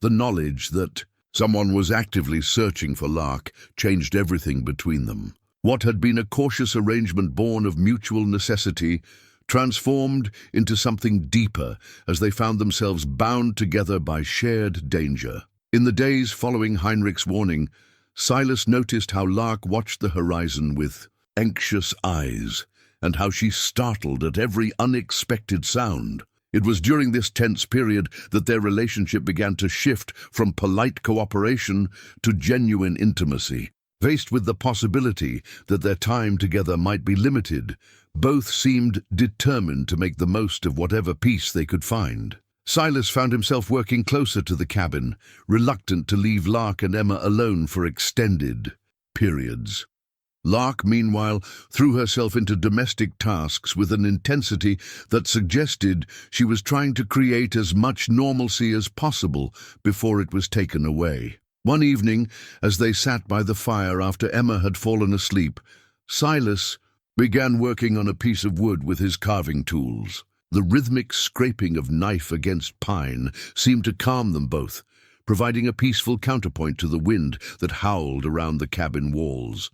S1: The knowledge that someone was actively searching for Lark changed everything between them. What had been a cautious arrangement born of mutual necessity transformed into something deeper as they found themselves bound together by shared danger. In the days following Heinrich's warning, Silas noticed how Lark watched the horizon with anxious eyes, and how she startled at every unexpected sound. It was during this tense period that their relationship began to shift from polite cooperation to genuine intimacy. Faced with the possibility that their time together might be limited, both seemed determined to make the most of whatever peace they could find. Silas found himself working closer to the cabin, reluctant to leave Lark and Emma alone for extended periods. Lark, meanwhile, threw herself into domestic tasks with an intensity that suggested she was trying to create as much normalcy as possible before it was taken away. One evening, as they sat by the fire after Emma had fallen asleep, Silas began working on a piece of wood with his carving tools. The rhythmic scraping of knife against pine seemed to calm them both, providing a peaceful counterpoint to the wind that howled around the cabin walls.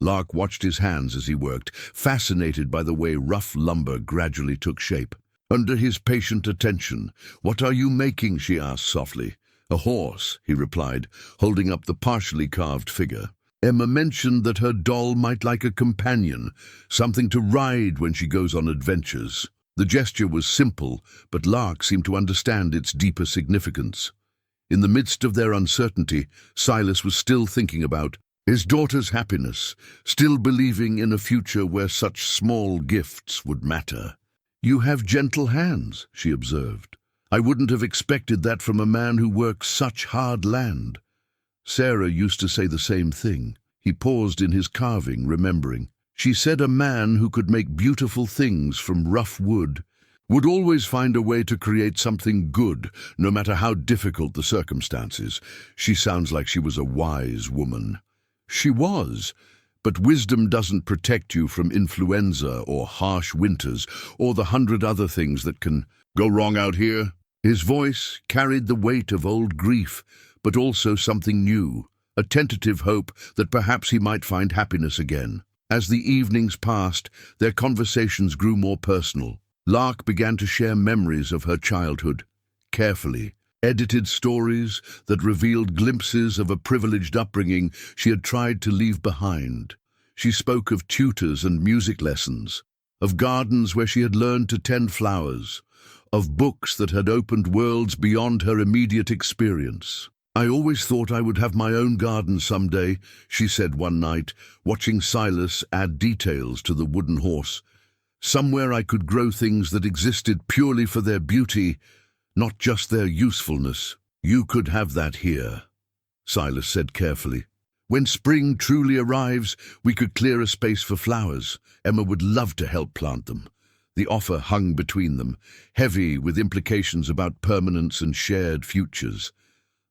S1: Lark watched his hands as he worked, fascinated by the way rough lumber gradually took shape. Under his patient attention, "What are you making?" she asked softly. "A horse," he replied, holding up the partially carved figure. Emma mentioned that her doll might like a companion, something to ride when she goes on adventures. The gesture was simple, but Lark seemed to understand its deeper significance. In the midst of their uncertainty, Silas was still thinking about his daughter's happiness, still believing in a future where such small gifts would matter. "You have gentle hands," she observed. "I wouldn't have expected that from a man who works such hard land." Sarah used to say the same thing. He paused in his carving, remembering. She said a man who could make beautiful things from rough wood would always find a way to create something good, no matter how difficult the circumstances. She sounds like she was a wise woman. She was, but wisdom doesn't protect you from influenza or harsh winters or the 100 other things that can go wrong out here. His voice carried the weight of old grief, but also something new, a tentative hope that perhaps he might find happiness again. As the evenings passed, their conversations grew more personal. Lark began to share memories of her childhood, carefully, edited stories that revealed glimpses of a privileged upbringing she had tried to leave behind. She spoke of tutors and music lessons, of gardens where she had learned to tend flowers, of books that had opened worlds beyond her immediate experience. "I always thought I would have my own garden someday," she said one night, watching Silas add details to the wooden horse. "Somewhere I could grow things that existed purely for their beauty, not just their usefulness." "You could have that here," Silas said carefully. "When spring truly arrives, we could clear a space for flowers. Emma would love to help plant them." The offer hung between them, heavy with implications about permanence and shared futures.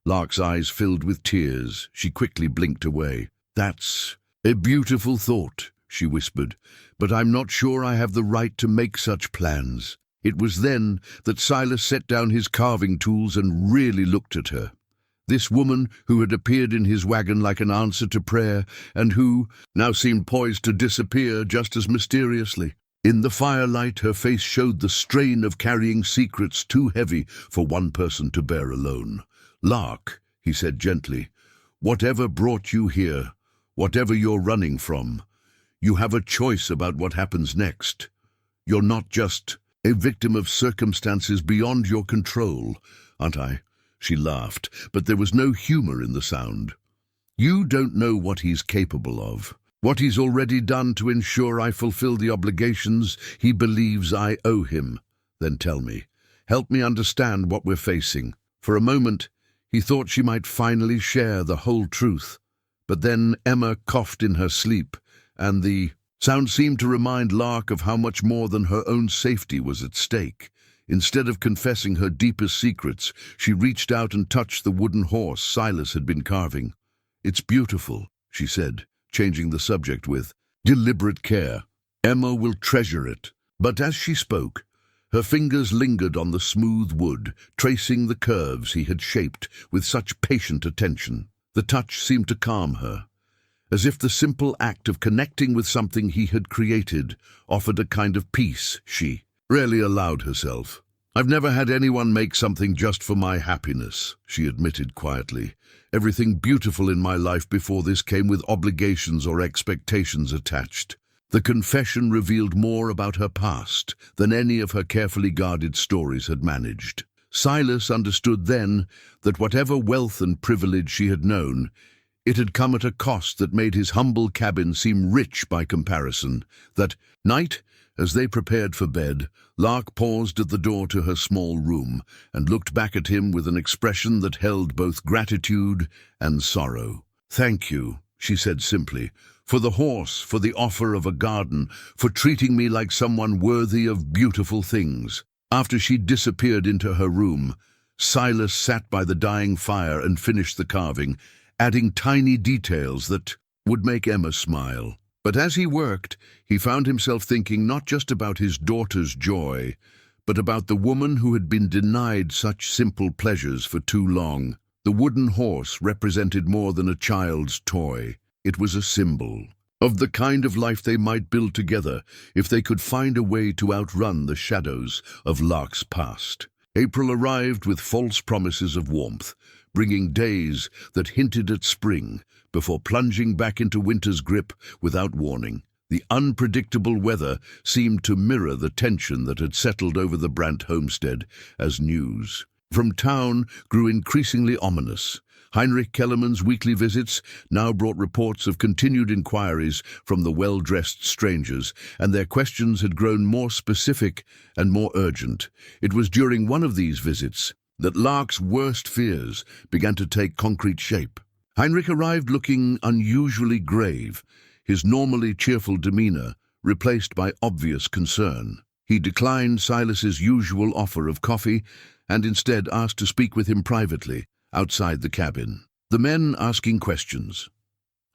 S1: Lark's eyes filled with tears. She quickly blinked away. "That's a beautiful thought," she whispered, "but I'm not sure I have the right to make such plans." It was then that Silas set down his carving tools and really looked at her. This woman who had appeared in his wagon like an answer to prayer, and who now seemed poised to disappear just as mysteriously. In the firelight, her face showed the strain of carrying secrets too heavy for one person to bear alone. "Lark," he said gently, "whatever brought you here, whatever you're running from, you have a choice about what happens next. You're not just a victim of circumstances beyond your control, aren't I?" She laughed, but there was no humor in the sound. "You don't know what he's capable of, what he's already done to ensure I fulfill the obligations he believes I owe him. Then tell me, help me understand what we're facing." For a moment, he thought she might finally share the whole truth, but then Emma coughed in her sleep, and the sound seemed to remind Lark of how much more than her own safety was at stake. Instead of confessing her deepest secrets, she reached out and touched the wooden horse Silas had been carving. "It's beautiful," she said, changing the subject with deliberate care. "Emma will treasure it." But as she spoke, her fingers lingered on the smooth wood, tracing the curves he had shaped with such patient attention. The touch seemed to calm her, as if the simple act of connecting with something he had created offered a kind of peace she rarely allowed herself. "I've never had anyone make something just for my happiness," she admitted quietly. "Everything beautiful in my life before this came with obligations or expectations attached." The confession revealed more about her past than any of her carefully guarded stories had managed. Silas understood then that whatever wealth and privilege she had known, it had come at a cost that made his humble cabin seem rich by comparison. That night, as they prepared for bed, Lark paused at the door to her small room and looked back at him with an expression that held both gratitude and sorrow. "Thank you," she said simply, "for the horse, for the offer of a garden, for treating me like someone worthy of beautiful things." After she disappeared into her room, Silas sat by the dying fire and finished the carving, adding tiny details that would make Emma smile. But as he worked, he found himself thinking not just about his daughter's joy, but about the woman who had been denied such simple pleasures for too long. The wooden horse represented more than a child's toy. It was a symbol of the kind of life they might build together if they could find a way to outrun the shadows of Lark's past. April arrived with false promises of warmth, bringing days that hinted at spring before plunging back into winter's grip without warning. The unpredictable weather seemed to mirror the tension that had settled over the Brant homestead as news from town grew increasingly ominous. Heinrich Kellerman's weekly visits now brought reports of continued inquiries from the well-dressed strangers, and their questions had grown more specific and more urgent. It was during one of these visits that Lark's worst fears began to take concrete shape. Heinrich arrived looking unusually grave, his normally cheerful demeanor replaced by obvious concern. He declined Silas's usual offer of coffee and instead asked to speak with him privately, outside the cabin. The men asking questions.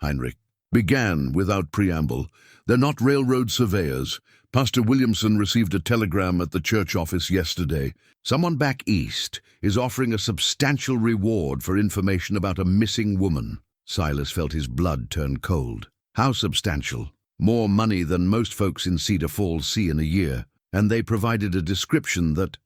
S1: Heinrich began without preamble. They're not railroad surveyors. Pastor Williamson received a telegram at the church office yesterday. Someone back east is offering a substantial reward for information about a missing woman. Silas felt his blood turn cold. How substantial? More money than most folks in Cedar Falls see in a year. And they provided a description that...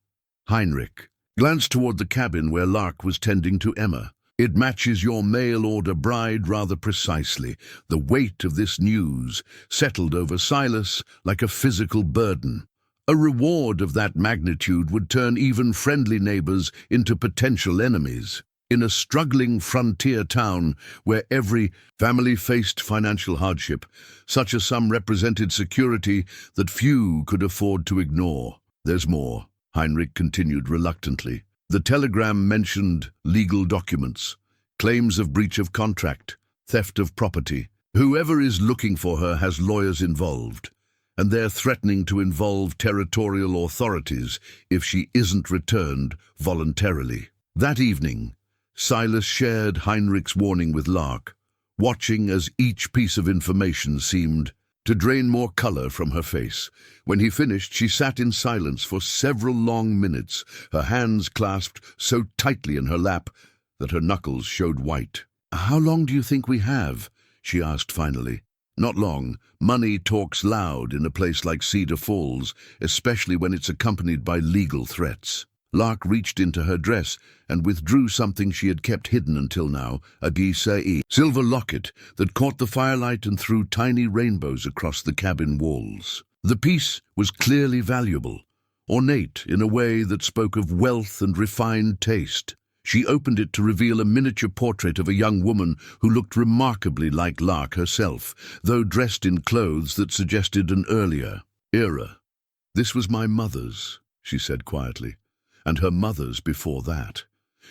S1: Heinrich glanced toward the cabin where Lark was tending to Emma. It matches your mail-order bride rather precisely. The weight of this news settled over Silas like a physical burden. A reward of that magnitude would turn even friendly neighbors into potential enemies. In a struggling frontier town where every family faced financial hardship, such a sum represented security that few could afford to ignore. There's more, Heinrich continued reluctantly. The telegram mentioned legal documents, claims of breach of contract, theft of property. Whoever is looking for her has lawyers involved, and they're threatening to involve territorial authorities if she isn't returned voluntarily. That evening, Silas shared Heinrich's warning with Lark, watching as each piece of information seemed to drain more color from her face. When he finished, she sat in silence for several long minutes, her hands clasped so tightly in her lap that her knuckles showed white. "How long do you think we have?" she asked finally. "Not long. Money talks loud in a place like Cedar Falls, especially when it's accompanied by legal threats." Lark reached into her dress and withdrew something she had kept hidden until now, a silver locket that caught the firelight and threw tiny rainbows across the cabin walls. The piece was clearly valuable, ornate in a way that spoke of wealth and refined taste. She opened it to reveal a miniature portrait of a young woman who looked remarkably like Lark herself, though dressed in clothes that suggested an earlier era. "This was my mother's," she said quietly, "and her mother's before that.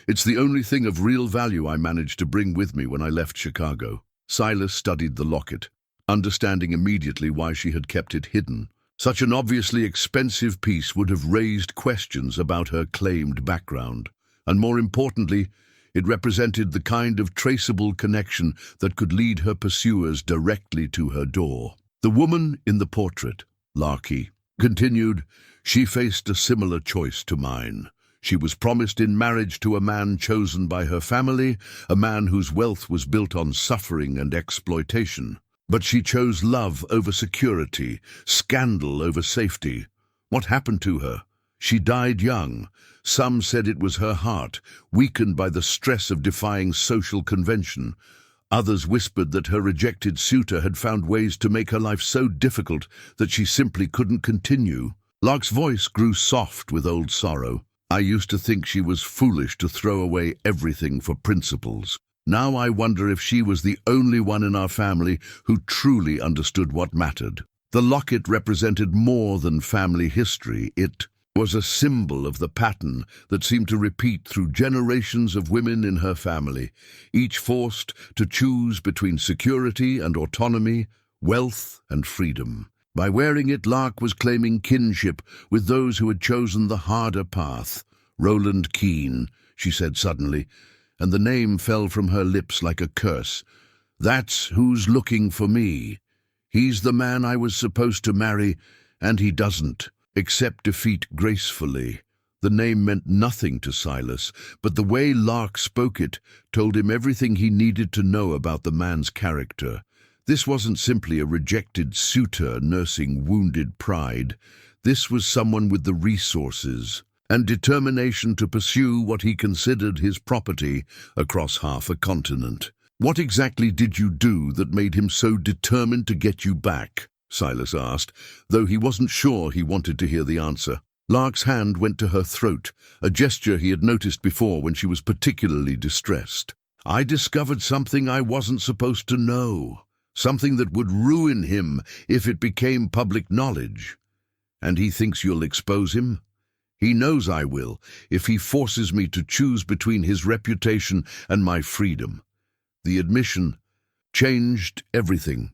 S1: It's the only thing of real value I managed to bring with me when I left Chicago." Silas studied the locket, understanding immediately why she had kept it hidden. Such an obviously expensive piece would have raised questions about her claimed background. And more importantly, it represented the kind of traceable connection that could lead her pursuers directly to her door. "The woman in the portrait," Larky continued, "she faced a similar choice to mine. She was promised in marriage to a man chosen by her family, a man whose wealth was built on suffering and exploitation. But she chose love over security, scandal over safety. What happened to her? She died young. Some said it was her heart, weakened by the stress of defying social convention. Others whispered that her rejected suitor had found ways to make her life so difficult that she simply couldn't continue." Lark's voice grew soft with old sorrow. "I used to think she was foolish to throw away everything for principles. Now I wonder if she was the only one in our family who truly understood what mattered." The locket represented more than family history. It was a symbol of the pattern that seemed to repeat through generations of women in her family, each forced to choose between security and autonomy, wealth and freedom. By wearing it, Lark was claiming kinship with those who had chosen the harder path. "Roland Keene," she said suddenly, and the name fell from her lips like a curse. "That's who's looking for me. He's the man I was supposed to marry, and he doesn't accept defeat gracefully." The name meant nothing to Silas, but the way Lark spoke it told him everything he needed to know about the man's character. This wasn't simply a rejected suitor nursing wounded pride. This was someone with the resources and determination to pursue what he considered his property across half a continent. "What exactly did you do that made him so determined to get you back?" Silas asked, though he wasn't sure he wanted to hear the answer. Lark's hand went to her throat, a gesture he had noticed before when she was particularly distressed. "I discovered something I wasn't supposed to know, something that would ruin him if it became public knowledge. And he thinks you'll expose him? He knows I will, if he forces me to choose between his reputation and my freedom." The admission changed everything.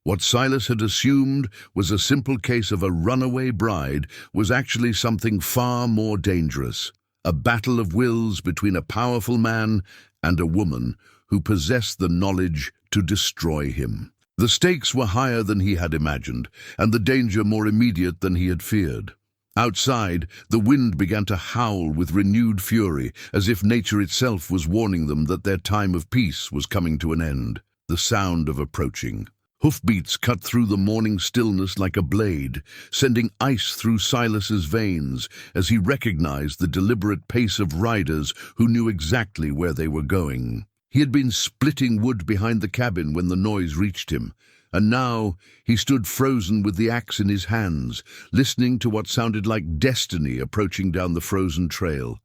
S1: What Silas had assumed was a simple case of a runaway bride was actually something far more dangerous. A battle of wills between a powerful man and a woman who possessed the knowledge to destroy him. The stakes were higher than he had imagined, and the danger more immediate than he had feared. Outside, the wind began to howl with renewed fury, as if nature itself was warning them that their time of peace was coming to an end. The sound of approaching hoofbeats cut through the morning stillness like a blade, sending ice through Silas's veins as he recognized the deliberate pace of riders who knew exactly where they were going. He had been splitting wood behind the cabin when the noise reached him, and now he stood frozen with the axe in his hands, listening to what sounded like destiny approaching down the frozen trail.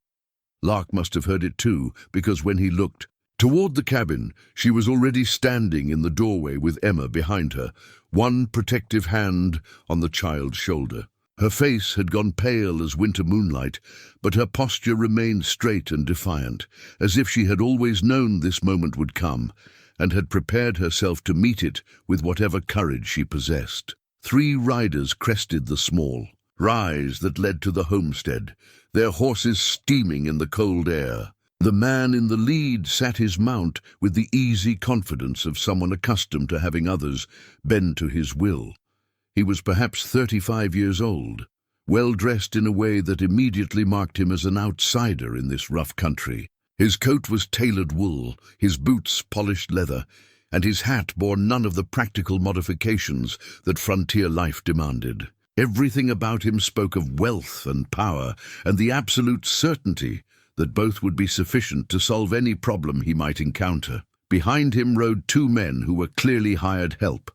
S1: Lark must have heard it too, because when he looked toward the cabin, she was already standing in the doorway with Emma behind her, one protective hand on the child's shoulder. Her face had gone pale as winter moonlight, but her posture remained straight and defiant, as if she had always known this moment would come, and had prepared herself to meet it with whatever courage she possessed. 3 riders crested the small rise that led to the homestead, their horses steaming in the cold air. The man in the lead sat his mount with the easy confidence of someone accustomed to having others bend to his will. He was perhaps 35 years old, well-dressed in a way that immediately marked him as an outsider in this rough country. His coat was tailored wool, his boots polished leather, and his hat bore none of the practical modifications that frontier life demanded. Everything about him spoke of wealth and power, and the absolute certainty that both would be sufficient to solve any problem he might encounter. Behind him rode 2 men who were clearly hired help,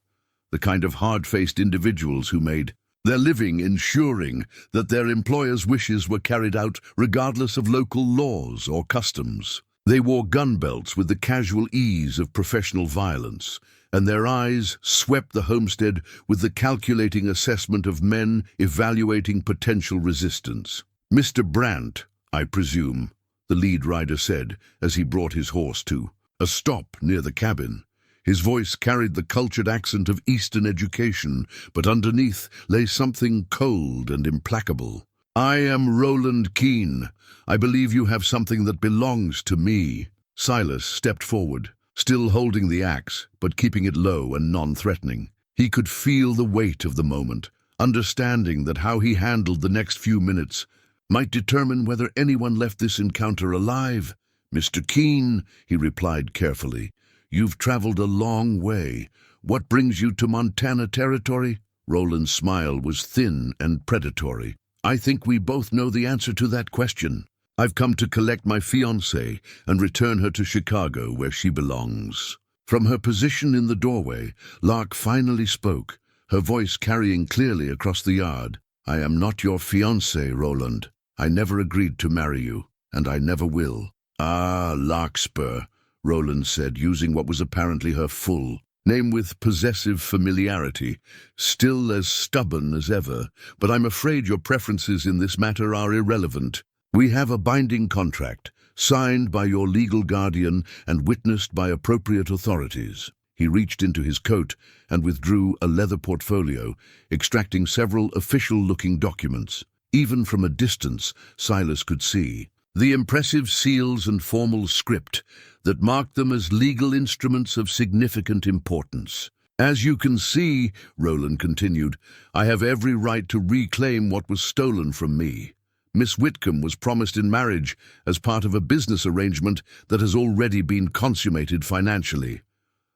S1: the kind of hard-faced individuals who made their living ensuring that their employers' wishes were carried out regardless of local laws or customs. They wore gun belts with the casual ease of professional violence, and their eyes swept the homestead with the calculating assessment of men evaluating potential resistance. "Mr. Brant, I presume," the lead rider said as he brought his horse to a stop near the cabin. His voice carried the cultured accent of Eastern education, but underneath lay something cold and implacable. "I am Roland Keene. I believe you have something that belongs to me." Silas stepped forward, still holding the axe, but keeping it low and non-threatening. He could feel the weight of the moment, understanding that how he handled the next few minutes might determine whether anyone left this encounter alive. "Mr. Keene," he replied carefully, "you've traveled a long way. What brings you to Montana territory?" Roland's smile was thin and predatory. "I think we both know the answer to that question. I've come to collect my fiancé and return her to Chicago, where she belongs." From her position in the doorway, Lark finally spoke, her voice carrying clearly across the yard. "I am not your fiancé, Roland. I never agreed to marry you, and I never will." "Ah, Larkspur," Roland said, using what was apparently her full name with possessive familiarity, "still as stubborn as ever, but I'm afraid your preferences in this matter are irrelevant. We have a binding contract, signed by your legal guardian and witnessed by appropriate authorities." He reached into his coat and withdrew a leather portfolio, extracting several official-looking documents. Even from a distance, Silas could see the impressive seals and formal script that marked them as legal instruments of significant importance. "As you can see," Roland continued, "I have every right to reclaim what was stolen from me. Miss Whitcomb was promised in marriage as part of a business arrangement that has already been consummated financially.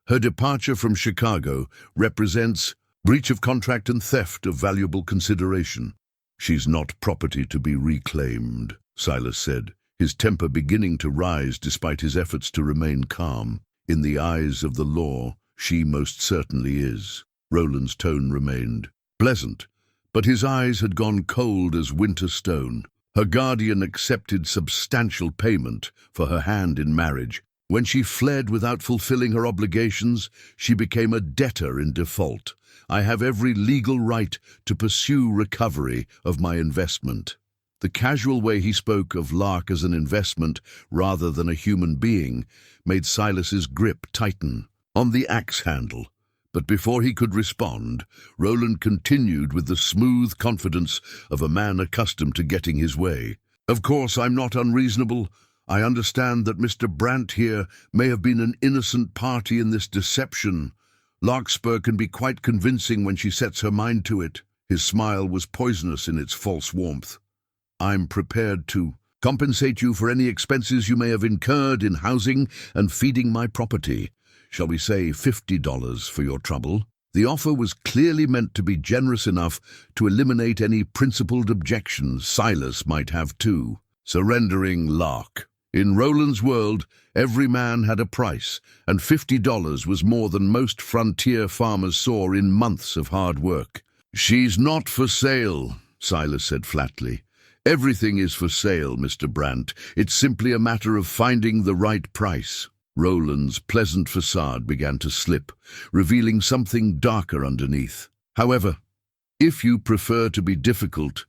S1: Her departure from Chicago represents breach of contract and theft of valuable consideration." "She's not property to be reclaimed," Silas said, his temper beginning to rise despite his efforts to remain calm. "In the eyes of the law, she most certainly is." Roland's tone remained pleasant, but his eyes had gone cold as winter stone. Her guardian accepted substantial payment for her hand in marriage. When she fled without fulfilling her obligations, she became a debtor in default. I have every legal right to pursue recovery of my investment. The casual way he spoke of Lark as an investment rather than a human being made Silas's grip tighten on the axe handle, But before he could respond, Roland continued with the smooth confidence of a man accustomed to getting his way. "Of course, I'm not unreasonable. I understand that Mr. Brant here may have been an innocent party in this deception. Larkspur can be quite convincing when she sets her mind to it." His smile was poisonous in its false warmth. "I'm prepared to compensate you for any expenses you may have incurred in housing and feeding my property. Shall we say $50 for your trouble?" The offer was clearly meant to be generous enough to eliminate any principled objections Silas might have too. Surrendering Lark. In Roland's world, every man had a price, and $50 was more than most frontier farmers saw in months of hard work. "She's not for sale," Silas said flatly. "Everything is for sale, Mr. Brant. It's simply a matter of finding the right price." Roland's pleasant facade began to slip, revealing something darker underneath. "However, if you prefer to be difficult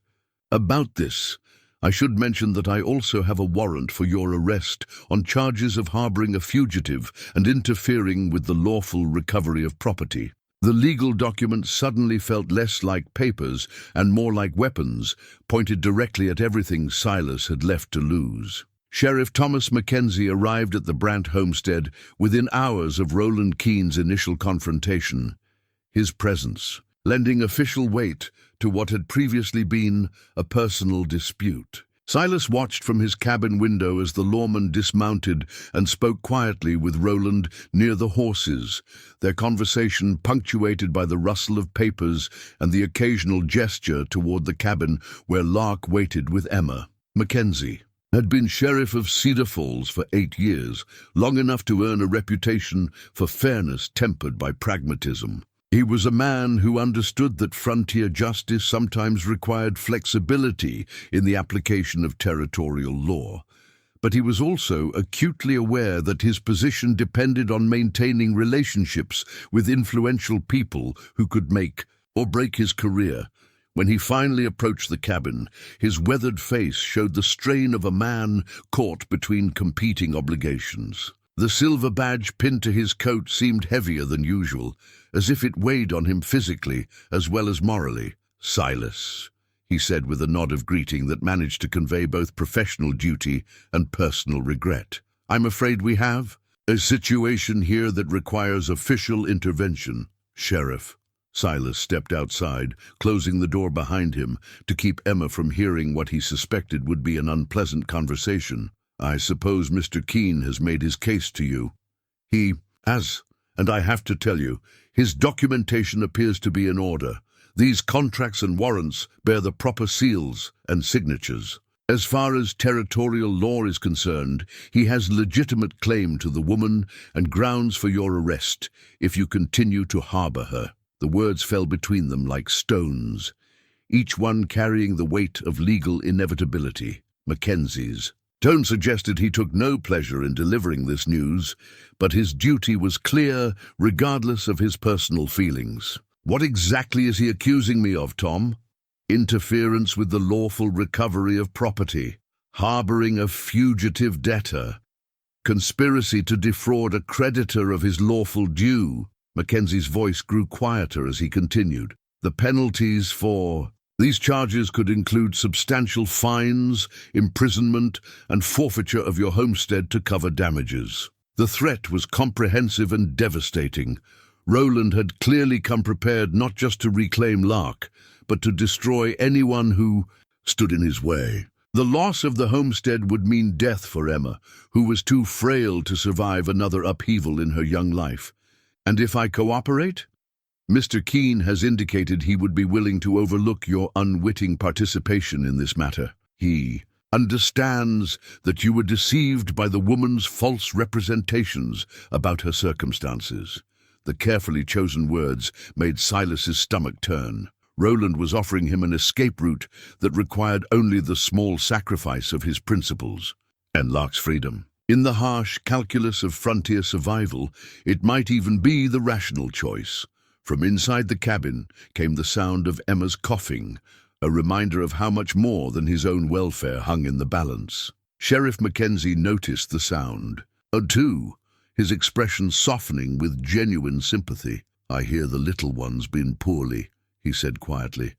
S1: about this, I should mention that I also have a warrant for your arrest on charges of harboring a fugitive and interfering with the lawful recovery of property." The legal documents suddenly felt less like papers and more like weapons, pointed directly at everything Silas had left to lose. Sheriff Thomas Mackenzie arrived at the Brant homestead within hours of Roland Keene's initial confrontation. His presence, lending official weight to what had previously been a personal dispute. Silas watched from his cabin window as the lawman dismounted and spoke quietly with Roland near the horses, their conversation punctuated by the rustle of papers and the occasional gesture toward the cabin where Lark waited with Emma. Mackenzie had been sheriff of Cedar Falls for 8 years, long enough to earn a reputation for fairness tempered by pragmatism. He was a man who understood that frontier justice sometimes required flexibility in the application of territorial law. But he was also acutely aware that his position depended on maintaining relationships with influential people who could make or break his career. When he finally approached the cabin, his weathered face showed the strain of a man caught between competing obligations. The silver badge pinned to his coat seemed heavier than usual, as if it weighed on him physically as well as morally. "Silas," he said with a nod of greeting that managed to convey both professional duty and personal regret. "I'm afraid we have a situation here that requires official intervention, Sheriff." Silas stepped outside, closing the door behind him to keep Emma from hearing what he suspected would be an unpleasant conversation. "I suppose Mr. Keene has made his case to you." "He has, and I have to tell you, his documentation appears to be in order. These contracts and warrants bear the proper seals and signatures. As far as territorial law is concerned, he has legitimate claim to the woman and grounds for your arrest if you continue to harbor her." The words fell between them like stones, each one carrying the weight of legal inevitability. Mackenzie's tone suggested he took no pleasure in delivering this news, but his duty was clear regardless of his personal feelings. "What exactly is he accusing me of, Tom?" "Interference with the lawful recovery of property, harboring a fugitive debtor, conspiracy to defraud a creditor of his lawful due." Mackenzie's voice grew quieter as he continued. "The penalties for these charges could include substantial fines, imprisonment, and forfeiture of your homestead to cover damages." The threat was comprehensive and devastating. Roland had clearly come prepared not just to reclaim Lark, but to destroy anyone who stood in his way. The loss of the homestead would mean death for Emma, who was too frail to survive another upheaval in her young life. "And if I cooperate? Mr. Keene has indicated he would be willing to overlook your unwitting participation in this matter. He understands that you were deceived by the woman's false representations about her circumstances." The carefully chosen words made Silas's stomach turn. Roland was offering him an escape route that required only the small sacrifice of his principles and Lark's freedom. In the harsh calculus of frontier survival, it might even be the rational choice. From inside the cabin came the sound of Emma's coughing, a reminder of how much more than his own welfare hung in the balance. Sheriff Mackenzie noticed the sound, too, his expression softening with genuine sympathy. "I hear the little one's been poorly," he said quietly.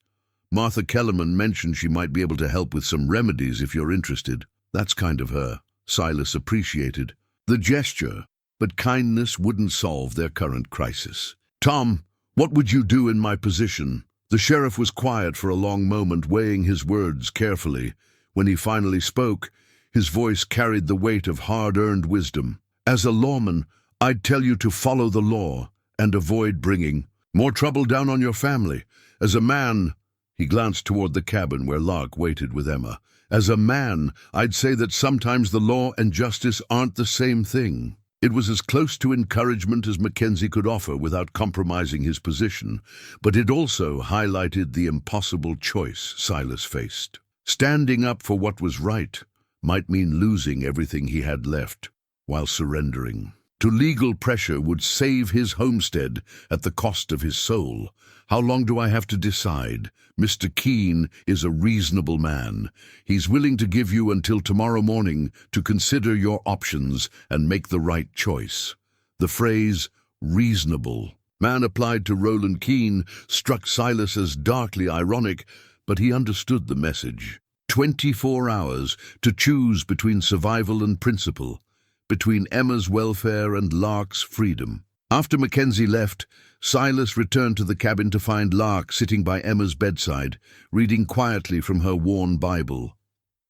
S1: "Martha Kellerman mentioned she might be able to help with some remedies if you're interested." "That's kind of her," Silas appreciated the gesture, but kindness wouldn't solve their current crisis. "Tom, what would you do in my position?" The sheriff was quiet for a long moment, weighing his words carefully. When he finally spoke, his voice carried the weight of hard-earned wisdom. "As a lawman, I'd tell you to follow the law and avoid bringing more trouble down on your family. As a man," he glanced toward the cabin where Lark waited with Emma, "as a man, I'd say that sometimes the law and justice aren't the same thing." It was as close to encouragement as Mackenzie could offer without compromising his position, but it also highlighted the impossible choice Silas faced. Standing up for what was right might mean losing everything he had left, while surrendering to legal pressure would save his homestead at the cost of his soul. "How long do I have to decide? Mr. Keene is a reasonable man. He's willing to give you until tomorrow morning to consider your options and make the right choice." The phrase, "reasonable man," applied to Roland Keene struck Silas as darkly ironic, but he understood the message. 24 hours to choose between survival and principle, between Emma's welfare and Lark's freedom. After Mackenzie left, Silas returned to the cabin to find Lark sitting by Emma's bedside, reading quietly from her worn Bible.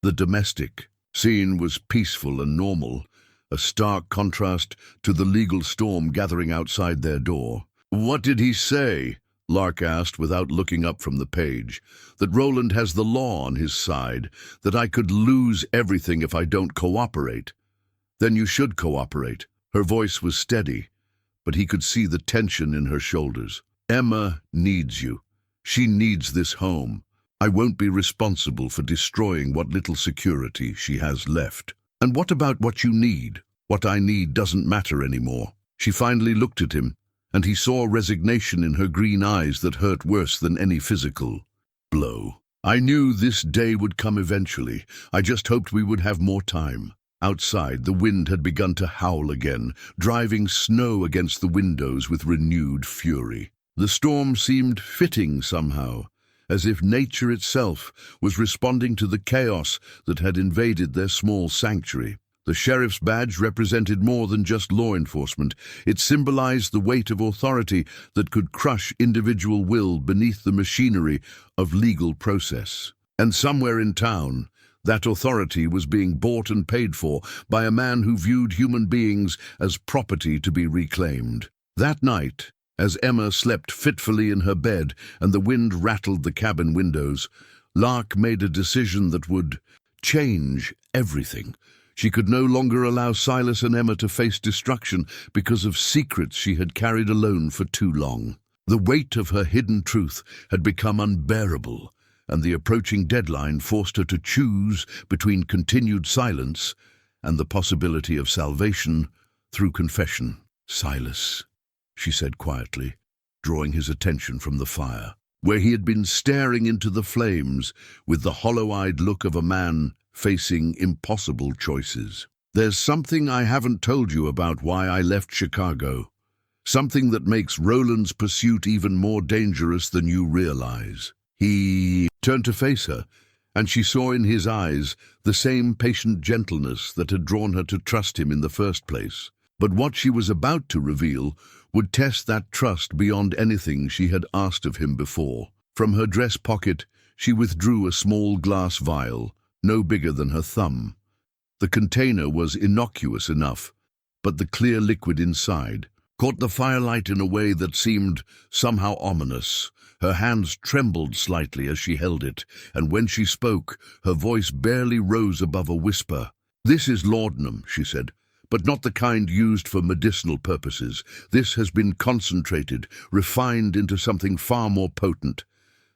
S1: The domestic scene was peaceful and normal, a stark contrast to the legal storm gathering outside their door. "What did he say?" Lark asked without looking up from the page. "That Roland has the law on his side, that I could lose everything if I don't cooperate." "Then you should cooperate." Her voice was steady, but he could see the tension in her shoulders. "Emma needs you. She needs this home. I won't be responsible for destroying what little security she has left." "And what about what you need?" "What I need doesn't matter anymore." She finally looked at him, and he saw resignation in her green eyes that hurt worse than any physical blow. "I knew this day would come eventually. I just hoped we would have more time." Outside, the wind had begun to howl again, driving snow against the windows with renewed fury. The storm seemed fitting somehow, as if nature itself was responding to the chaos that had invaded their small sanctuary. The sheriff's badge represented more than just law enforcement. It symbolized the weight of authority that could crush individual will beneath the machinery of legal process. And somewhere in town, that authority was being bought and paid for by a man who viewed human beings as property to be reclaimed. That night, as Emma slept fitfully in her bed and the wind rattled the cabin windows, Lark made a decision that would change everything. She could no longer allow Silas and Emma to face destruction because of secrets she had carried alone for too long. The weight of her hidden truth had become unbearable, and the approaching deadline forced her to choose between continued silence and the possibility of salvation through confession. "Silas," she said quietly, drawing his attention from the fire, where he had been staring into the flames with the hollow-eyed look of a man facing impossible choices. "There's something I haven't told you about why I left Chicago. Something that makes Roland's pursuit even more dangerous than you realize." He turned to face her, and she saw in his eyes the same patient gentleness that had drawn her to trust him in the first place. But what she was about to reveal would test that trust beyond anything she had asked of him before. From her dress pocket, she withdrew a small glass vial, no bigger than her thumb. The container was innocuous enough, but the clear liquid inside caught the firelight in a way that seemed somehow ominous. Her hands trembled slightly as she held it, and when she spoke, her voice barely rose above a whisper. "This is laudanum," she said, "but not the kind used for medicinal purposes. This has been concentrated, refined into something far more potent,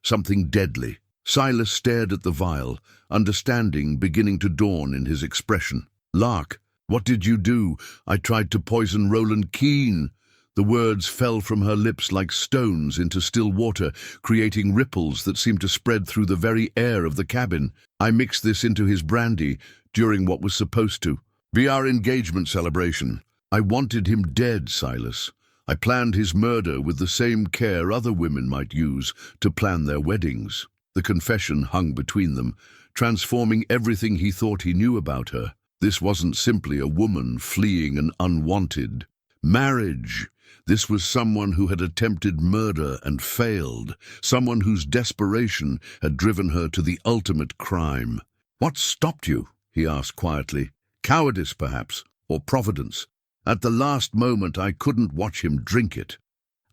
S1: something deadly." Silas stared at the vial, understanding beginning to dawn in his expression. "Lark, what did you do?" "I tried to poison Roland Keene." The words fell from her lips like stones into still water, creating ripples that seemed to spread through the very air of the cabin. "I mixed this into his brandy during what was supposed to be our engagement celebration. I wanted him dead, Silas. I planned his murder with the same care other women might use to plan their weddings. The confession hung between them, transforming everything he thought he knew about her. This wasn't simply a woman fleeing an unwanted marriage. This was someone who had attempted murder and failed, someone whose desperation had driven her to the ultimate crime. "What stopped you?" he asked quietly. "Cowardice, perhaps, or providence? At the last moment, I couldn't watch him drink it.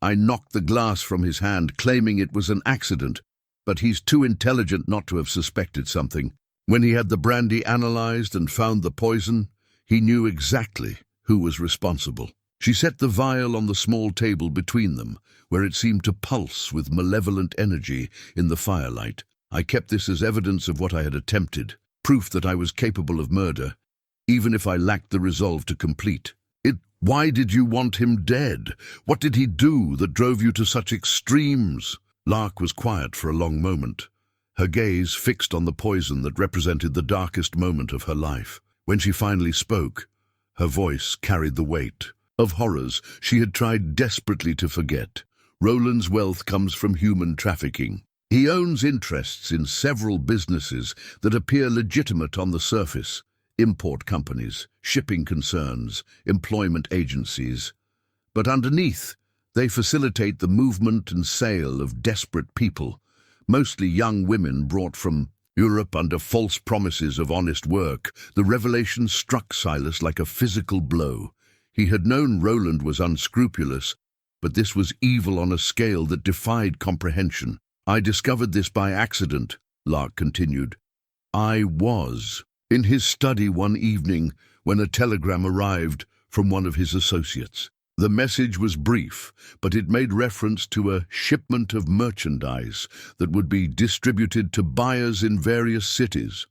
S1: I knocked the glass from his hand, claiming it was an accident, but he's too intelligent not to have suspected something. When he had the brandy analyzed and found the poison, he knew exactly who was responsible." She set the vial on the small table between them, where it seemed to pulse with malevolent energy in the firelight. "I kept this as evidence of what I had attempted, proof that I was capable of murder, even if I lacked the resolve to complete it." "Why did you want him dead? What did he do that drove you to such extremes?" Lark was quiet for a long moment, her gaze fixed on the poison that represented the darkest moment of her life. When she finally spoke, her voice carried the weight of horrors she had tried desperately to forget. "Roland's wealth comes from human trafficking. He owns interests in several businesses that appear legitimate on the surface: import companies, shipping concerns, employment agencies. But underneath, they facilitate the movement and sale of desperate people, mostly young women brought from Europe under false promises of honest work." The revelation struck Silas like a physical blow. He had known Roland was unscrupulous, but this was evil on a scale that defied comprehension. "I discovered this by accident," Lark continued. "I was in his study one evening when a telegram arrived from one of his associates. The message was brief, but it made reference to a shipment of merchandise that would be distributed to buyers in various cities.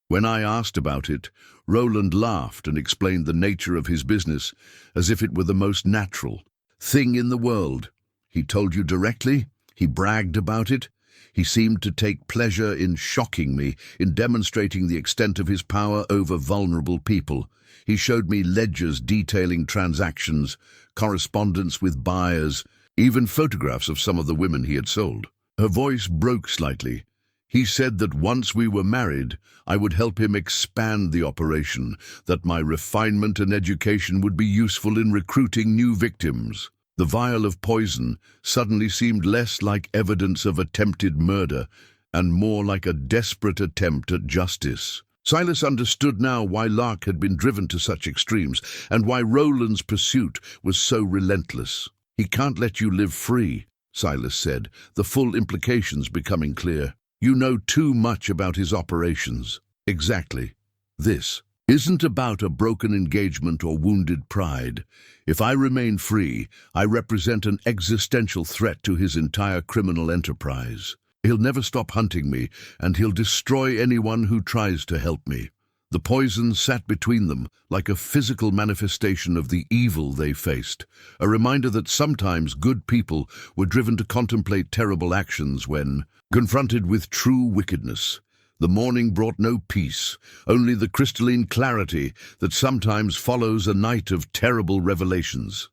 S1: When I asked about it, Roland laughed and explained the nature of his business as if it were the most natural thing in the world." "He told you directly? He bragged about it?" "He seemed to take pleasure in shocking me, in demonstrating the extent of his power over vulnerable people. He showed me ledgers detailing transactions, correspondence with buyers, even photographs of some of the women he had sold." Her voice broke slightly. "He said that once we were married, I would help him expand the operation, that my refinement and education would be useful in recruiting new victims." The vial of poison suddenly seemed less like evidence of attempted murder and more like a desperate attempt at justice. Silas understood now why Lark had been driven to such extremes and why Roland's pursuit was so relentless. "He can't let you live free," Silas said, the full implications becoming clear. "You know too much about his operations." "Exactly. This isn't about a broken engagement or wounded pride. If I remain free, I represent an existential threat to his entire criminal enterprise. He'll never stop hunting me, and he'll destroy anyone who tries to help me." The poison sat between them like a physical manifestation of the evil they faced, a reminder that sometimes good people were driven to contemplate terrible actions when confronted with true wickedness. The morning brought no peace, only the crystalline clarity that sometimes follows a night of terrible revelations.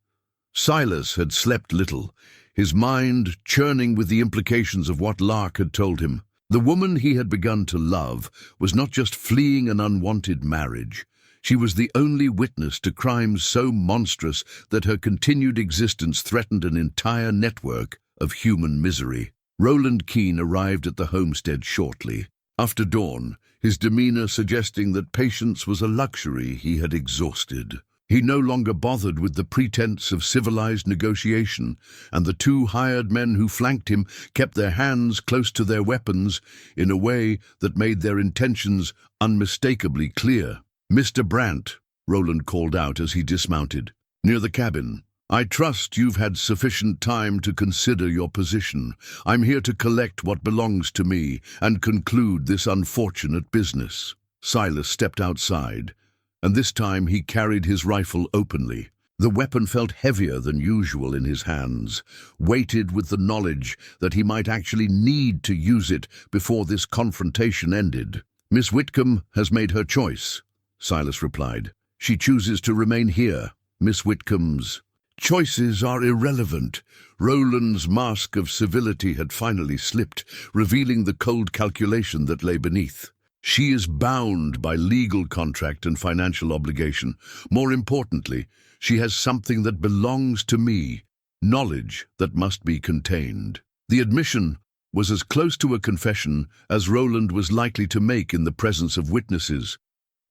S1: Silas had slept little, his mind churning with the implications of what Lark had told him. The woman he had begun to love was not just fleeing an unwanted marriage. She was the only witness to crimes so monstrous that her continued existence threatened an entire network of human misery. Roland Keene arrived at the homestead shortly after dawn, his demeanor suggesting that patience was a luxury he had exhausted. He no longer bothered with the pretense of civilized negotiation, and the two hired men who flanked him kept their hands close to their weapons in a way that made their intentions unmistakably clear. "Mr. Brant," Roland called out as he dismounted, "near the cabin. I trust you've had sufficient time to consider your position. I'm here to collect what belongs to me and conclude this unfortunate business." Silas stepped outside, and this time he carried his rifle openly. The weapon felt heavier than usual in his hands, weighted with the knowledge that he might actually need to use it before this confrontation ended. "Miss Whitcomb has made her choice," Silas replied. "She chooses to remain here. Miss Whitcomb's Choices are irrelevant. Roland's mask of civility had finally slipped, revealing the cold calculation that lay beneath. She is bound by legal contract and financial obligation. More importantly, she has something that belongs to me, knowledge that must be contained. The admission was as close to a confession as Roland was likely to make in the presence of witnesses,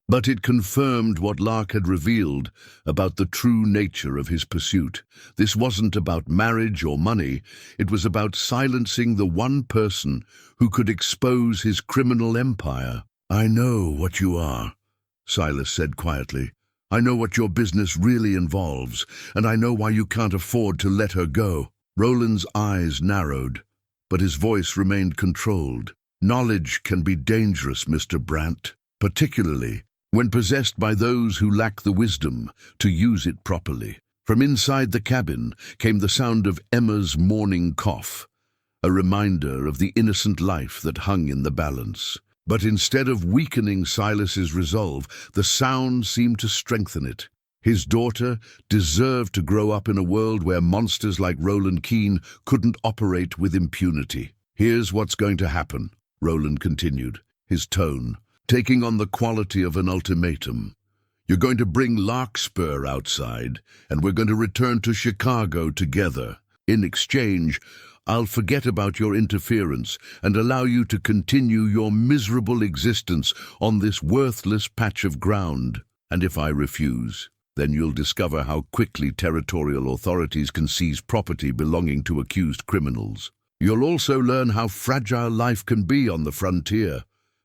S1: but it confirmed what Lark had revealed about the true nature of his pursuit. This wasn't about marriage or money. It was about silencing the one person who could expose his criminal empire. "I know what you are," Silas said quietly. "I know what your business really involves, and I know why you can't afford to let her go." Roland's eyes narrowed, but his voice remained controlled. "Knowledge can be dangerous, Mr. Brant, particularly when possessed by those who lack the wisdom to use it properly." From inside the cabin came the sound of Emma's morning cough, a reminder of the innocent life that hung in the balance. But instead of weakening Silas's resolve, the sound seemed to strengthen it. His daughter deserved to grow up in a world where monsters like Roland Keene couldn't operate with impunity. "Here's what's going to happen," Roland continued, his tone taking on the quality of an ultimatum. "You're going to bring Larkspur outside, and we're going to return to Chicago together. In exchange, I'll forget about your interference and allow you to continue your miserable existence on this worthless patch of ground. And if I refuse, then you'll discover how quickly territorial authorities can seize property belonging to accused criminals. You'll also learn how fragile life can be on the frontier,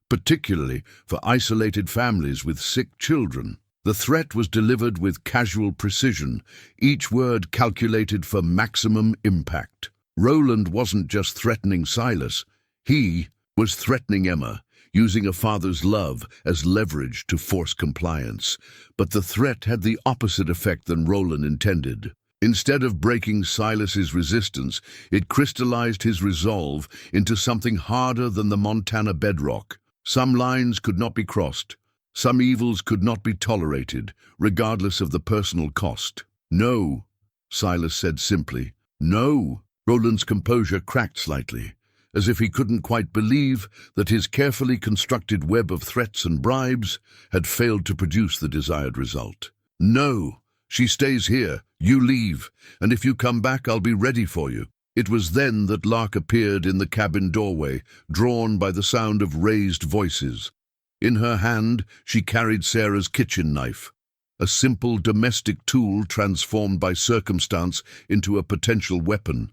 S1: particularly for isolated families with sick children." The threat was delivered with casual precision, each word calculated for maximum impact. Roland wasn't just threatening Silas, he was threatening Emma, using a father's love as leverage to force compliance. But the threat had the opposite effect than Roland intended. Instead of breaking Silas's resistance, it crystallized his resolve into something harder than the Montana bedrock. Some lines could not be crossed. Some evils could not be tolerated, regardless of the personal cost. "No," Silas said simply. "No." Roland's composure cracked slightly, as if he couldn't quite believe that his carefully constructed web of threats and bribes had failed to produce the desired result. "No, she stays here, you leave, and if you come back I'll be ready for you." It was then that Lark appeared in the cabin doorway, drawn by the sound of raised voices. In her hand she carried Sarah's kitchen knife, a simple domestic tool transformed by circumstance into a potential weapon.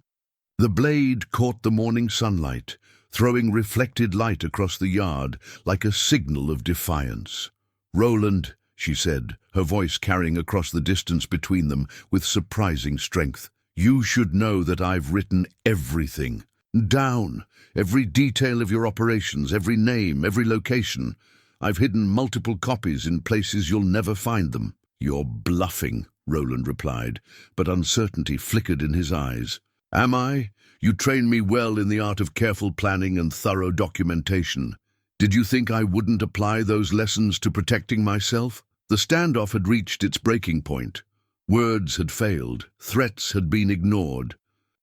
S1: The blade caught the morning sunlight, throwing reflected light across the yard like a signal of defiance. "Roland," she said, her voice carrying across the distance between them with surprising strength, "you should know that I've written everything down, every detail of your operations, every name, every location. I've hidden multiple copies in places you'll never find them." "You're bluffing," Roland replied, but uncertainty flickered in his eyes. "Am I? You trained me well in the art of careful planning and thorough documentation. Did you think I wouldn't apply those lessons to protecting myself?" The standoff had reached its breaking point. Words had failed, threats had been ignored,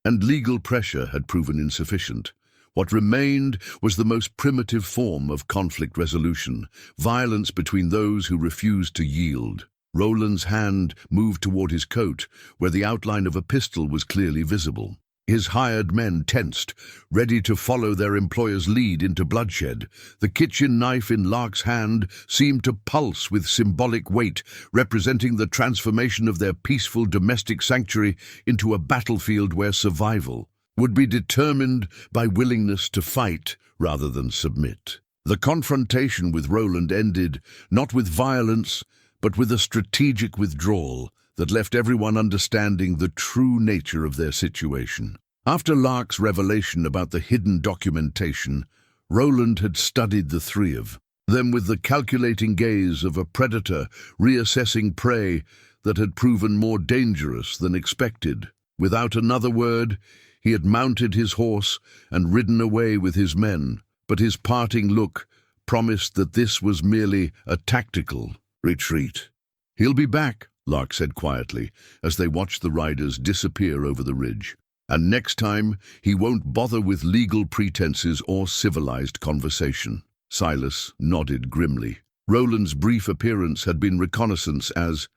S1: and legal pressure had proven insufficient. What remained was the most primitive form of conflict resolution, violence between those who refused to yield. Roland's hand moved toward his coat, where the outline of a pistol was clearly visible. His hired men tensed, ready to follow their employer's lead into bloodshed. The kitchen knife in Lark's hand seemed to pulse with symbolic weight, representing the transformation of their peaceful domestic sanctuary into a battlefield where survival would be determined by willingness to fight rather than submit. The confrontation with Roland ended not with violence, but with a strategic withdrawal that left everyone understanding the true nature of their situation. After Lark's revelation about the hidden documentation, Roland had studied the three of them with the calculating gaze of a predator reassessing prey that had proven more dangerous than expected. Without another word, he had mounted his horse and ridden away with his men, but his parting look promised that this was merely a tactical retreat. "He'll be back," Lark said quietly, as they watched the riders disappear over the ridge. And next time, he won't bother with legal pretenses or civilized conversation. Silas nodded grimly. Roland's brief appearance had been reconnaissance as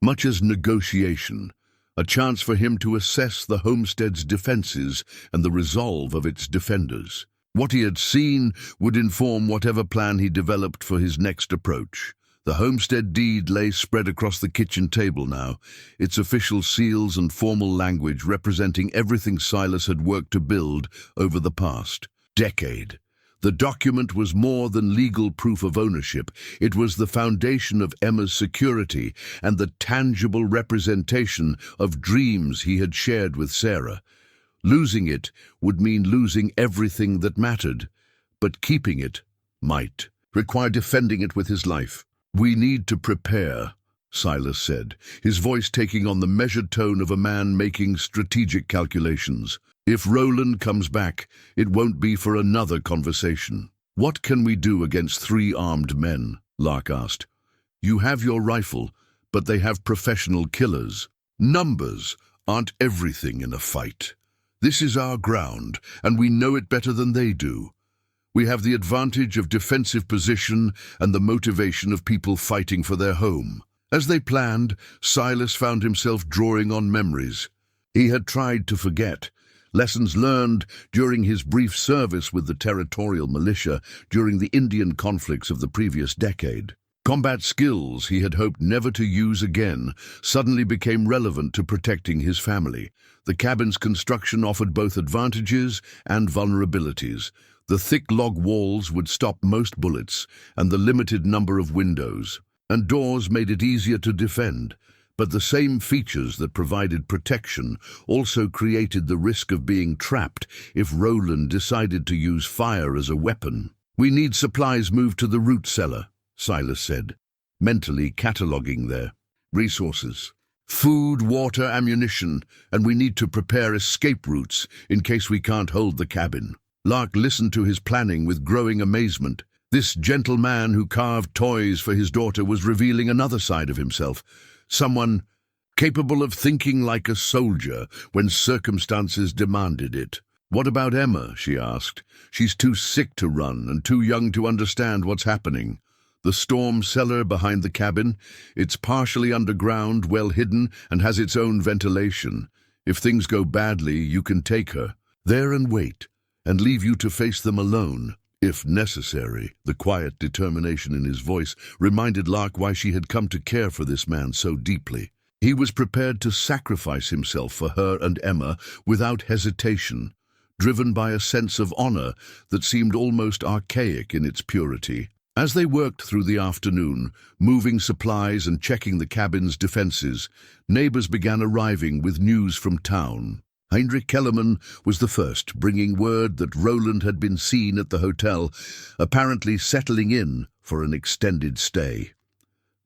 S1: much as negotiation, a chance for him to assess the homestead's defenses and the resolve of its defenders. What he had seen would inform whatever plan he developed for his next approach. The homestead deed lay spread across the kitchen table now, its official seals and formal language representing everything Silas had worked to build over the past decade. The document was more than legal proof of ownership. It was the foundation of Emma's security and the tangible representation of dreams he had shared with Sarah. Losing it would mean losing everything that mattered, but keeping it might require defending it with his life. "We need to prepare," Silas said, his voice taking on the measured tone of a man making strategic calculations. "If Roland comes back, it won't be for another conversation." "What can we do against 3 armed men?" Lark asked. "You have your rifle, but they have professional killers. Numbers aren't everything in a fight. This is our ground, and we know it better than they do. We have the advantage of defensive position and the motivation of people fighting for their home." As they planned, Silas found himself drawing on memories. He had tried to forget, lessons learned during his brief service with the territorial militia during the Indian conflicts of the previous decade. Combat skills he had hoped never to use again suddenly became relevant to protecting his family. The cabin's construction offered both advantages and vulnerabilities. The thick log walls would stop most bullets, and the limited number of windows and doors made it easier to defend. But the same features that provided protection also created the risk of being trapped if Roland decided to use fire as a weapon. "We need supplies moved to the root cellar," Silas said, mentally cataloguing their resources. "Food, water, ammunition, and we need to prepare escape routes in case we can't hold the cabin." Lark listened to his planning with growing amazement. This gentle man who carved toys for his daughter was revealing another side of himself, someone capable of thinking like a soldier when circumstances demanded it. "What about Emma?" she asked. "She's too sick to run and too young to understand what's happening." "The storm cellar behind the cabin. It's partially underground, well hidden, and has its own ventilation. If things go badly, you can take her there and wait, and leave you to face them alone, if necessary." The quiet determination in his voice reminded Lark why she had come to care for this man so deeply. He was prepared to sacrifice himself for her and Emma without hesitation, driven by a sense of honor that seemed almost archaic in its purity. As they worked through the afternoon, moving supplies and checking the cabin's defenses, neighbors began arriving with news from town. Heinrich Kellerman was the first, bringing word that Roland had been seen at the hotel, apparently settling in for an extended stay.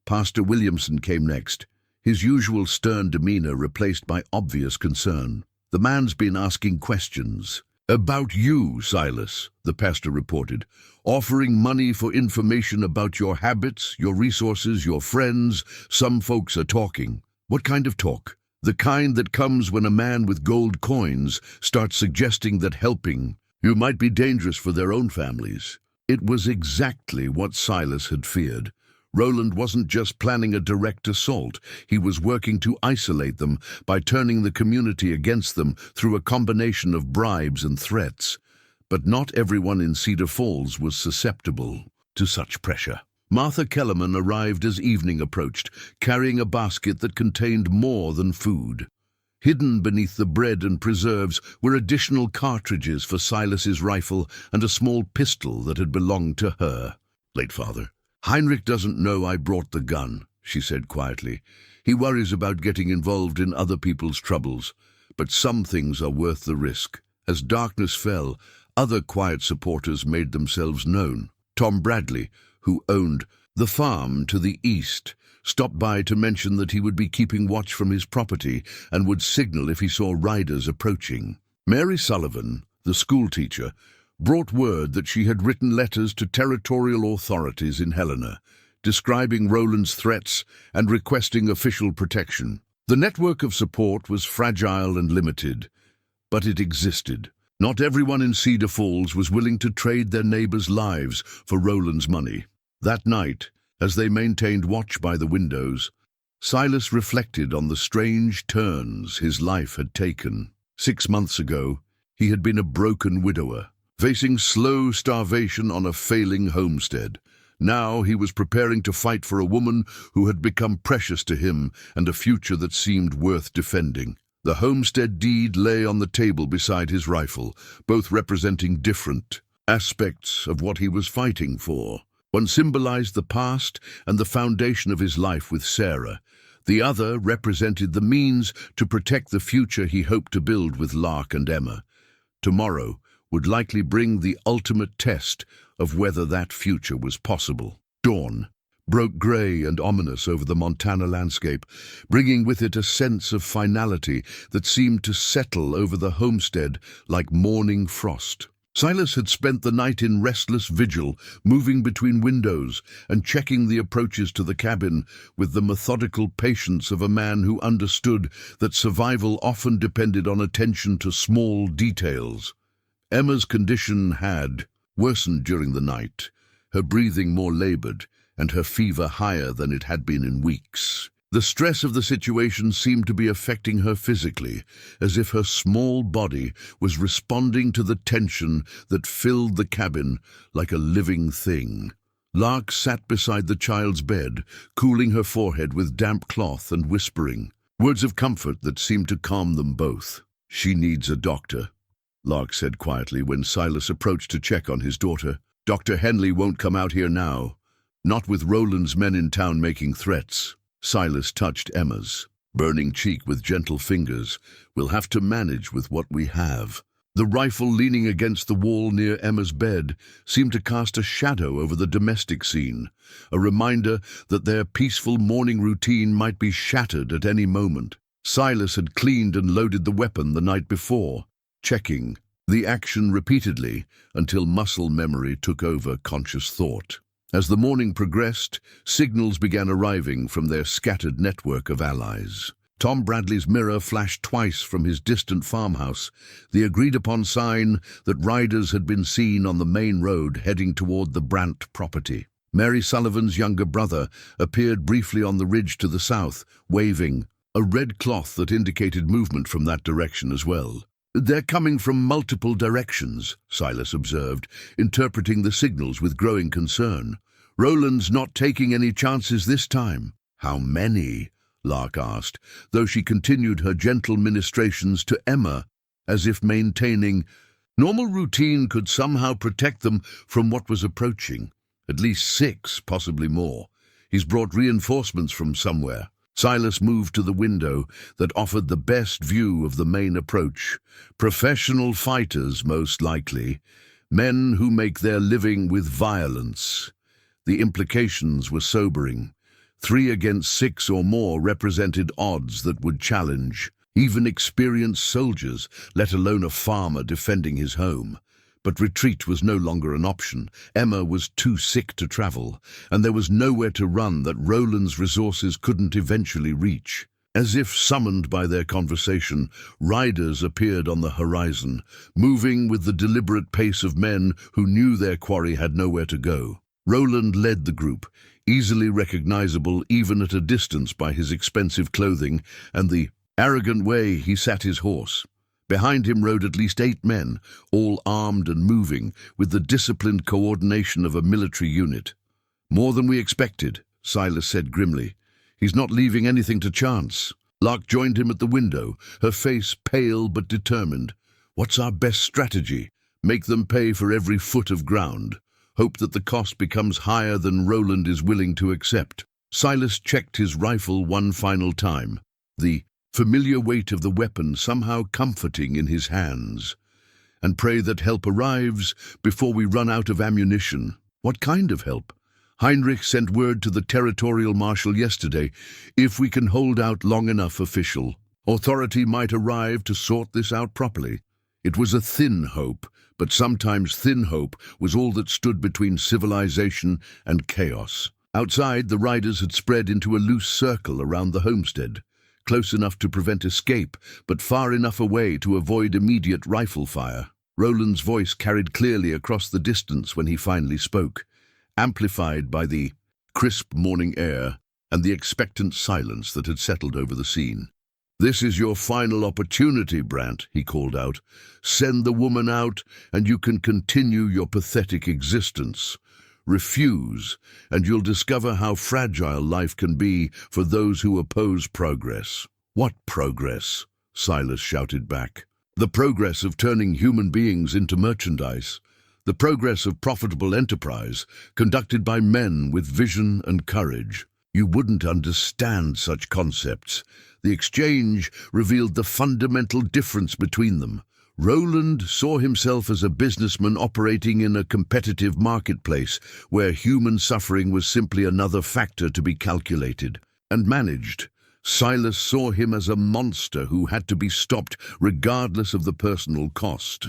S1: Pastor Williamson came next, his usual stern demeanor replaced by obvious concern. "The man's been asking questions." "About you, Silas," the pastor reported, "offering money for information about your habits, your resources, your friends. Some folks are talking." "What kind of talk?" "The kind that comes when a man with gold coins starts suggesting that helping you might be dangerous for their own families." It was exactly what Silas had feared. Roland wasn't just planning a direct assault, he was working to isolate them by turning the community against them through a combination of bribes and threats. But not everyone in Cedar Falls was susceptible to such pressure. Martha Kellerman arrived as evening approached, carrying a basket that contained more than food. Hidden beneath the bread and preserves were additional cartridges for Silas's rifle and a small pistol that had belonged to her. "Late father. Heinrich doesn't know I brought the gun," she said quietly. "He worries about getting involved in other people's troubles, but some things are worth the risk." As darkness fell, other quiet supporters made themselves known. Tom Bradley, who owned the farm to the east, stopped by to mention that he would be keeping watch from his property and would signal if he saw riders approaching. Mary Sullivan, the schoolteacher, brought word that she had written letters to territorial authorities in Helena, describing Roland's threats and requesting official protection. The network of support was fragile and limited, but it existed. Not everyone in Cedar Falls was willing to trade their neighbors' lives for Roland's money. That night, as they maintained watch by the windows, Silas reflected on the strange turns his life had taken. 6 months ago, he had been a broken widower, facing slow starvation on a failing homestead. Now he was preparing to fight for a woman who had become precious to him and a future that seemed worth defending. The homestead deed lay on the table beside his rifle, both representing different aspects of what he was fighting for. One symbolized the past and the foundation of his life with Sarah. The other represented the means to protect the future he hoped to build with Lark and Emma. Tomorrow would likely bring the ultimate test of whether that future was possible. Dawn broke grey and ominous over the Montana landscape, bringing with it a sense of finality that seemed to settle over the homestead like morning frost. Silas had spent the night in restless vigil, moving between windows and checking the approaches to the cabin with the methodical patience of a man who understood that survival often depended on attention to small details. Emma's condition had worsened during the night, her breathing more labored and her fever higher than it had been in weeks. The stress of the situation seemed to be affecting her physically, as if her small body was responding to the tension that filled the cabin like a living thing. Lark sat beside the child's bed, cooling her forehead with damp cloth and whispering words of comfort that seemed to calm them both. "She needs a doctor," Lark said quietly when Silas approached to check on his daughter. "Dr. Henley won't come out here now. Not with Roland's men in town making threats." Silas touched Emma's burning cheek with gentle fingers. "We'll have to manage with what we have." The rifle leaning against the wall near Emma's bed seemed to cast a shadow over the domestic scene, a reminder that their peaceful morning routine might be shattered at any moment. Silas had cleaned and loaded the weapon the night before, checking the action repeatedly until muscle memory took over conscious thought. As the morning progressed, signals began arriving from their scattered network of allies. Tom Bradley's mirror flashed twice from his distant farmhouse, the agreed-upon sign that riders had been seen on the main road heading toward the Brant property. Mary Sullivan's younger brother appeared briefly on the ridge to the south, waving a red cloth that indicated movement from that direction as well. "They're coming from multiple directions," Silas observed, interpreting the signals with growing concern. "Roland's not taking any chances this time." "How many?" Lark asked, though she continued her gentle ministrations to Emma, as if maintaining normal routine could somehow protect them from what was approaching. "At least 6, possibly more. He's brought reinforcements from somewhere." Silas moved to the window that offered the best view of the main approach. Professional fighters, most likely. Men who make their living with violence. The implications were sobering. 3 against 6 or more represented odds that would challenge even experienced soldiers, let alone a farmer defending his home. But retreat was no longer an option. Emma was too sick to travel, and there was nowhere to run that Roland's resources couldn't eventually reach. As if summoned by their conversation, riders appeared on the horizon, moving with the deliberate pace of men who knew their quarry had nowhere to go. Roland led the group, easily recognizable even at a distance by his expensive clothing and the arrogant way he sat his horse. Behind him rode at least 8 men, all armed and moving, with the disciplined coordination of a military unit. "More than we expected," Silas said grimly. "He's not leaving anything to chance." Lark joined him at the window, her face pale but determined. "What's our best strategy? Make them pay for every foot of ground. Hope that the cost becomes higher than Roland is willing to accept." Silas checked his rifle one final time, the familiar weight of the weapon somehow comforting in his hands. "And pray that help arrives before we run out of ammunition." "What kind of help?" "Heinrich sent word to the territorial marshal yesterday. If we can hold out long enough, official authority might arrive to sort this out properly." It was a thin hope, but sometimes thin hope was all that stood between civilization and chaos. Outside, the riders had spread into a loose circle around the homestead, close enough to prevent escape, but far enough away to avoid immediate rifle fire. Roland's voice carried clearly across the distance when he finally spoke, amplified by the crisp morning air and the expectant silence that had settled over the scene. "This is your final opportunity, Brant," he called out. "Send the woman out, and you can continue your pathetic existence. Refuse, and you'll discover how fragile life can be for those who oppose progress." "What progress?" Silas shouted back. "The progress of turning human beings into merchandise. The progress of profitable enterprise, conducted by men with vision and courage. You wouldn't understand such concepts. The exchange revealed the fundamental difference between them. Roland saw himself as a businessman operating in a competitive marketplace where human suffering was simply another factor to be calculated and managed. Silas saw him as a monster who had to be stopped regardless of the personal cost.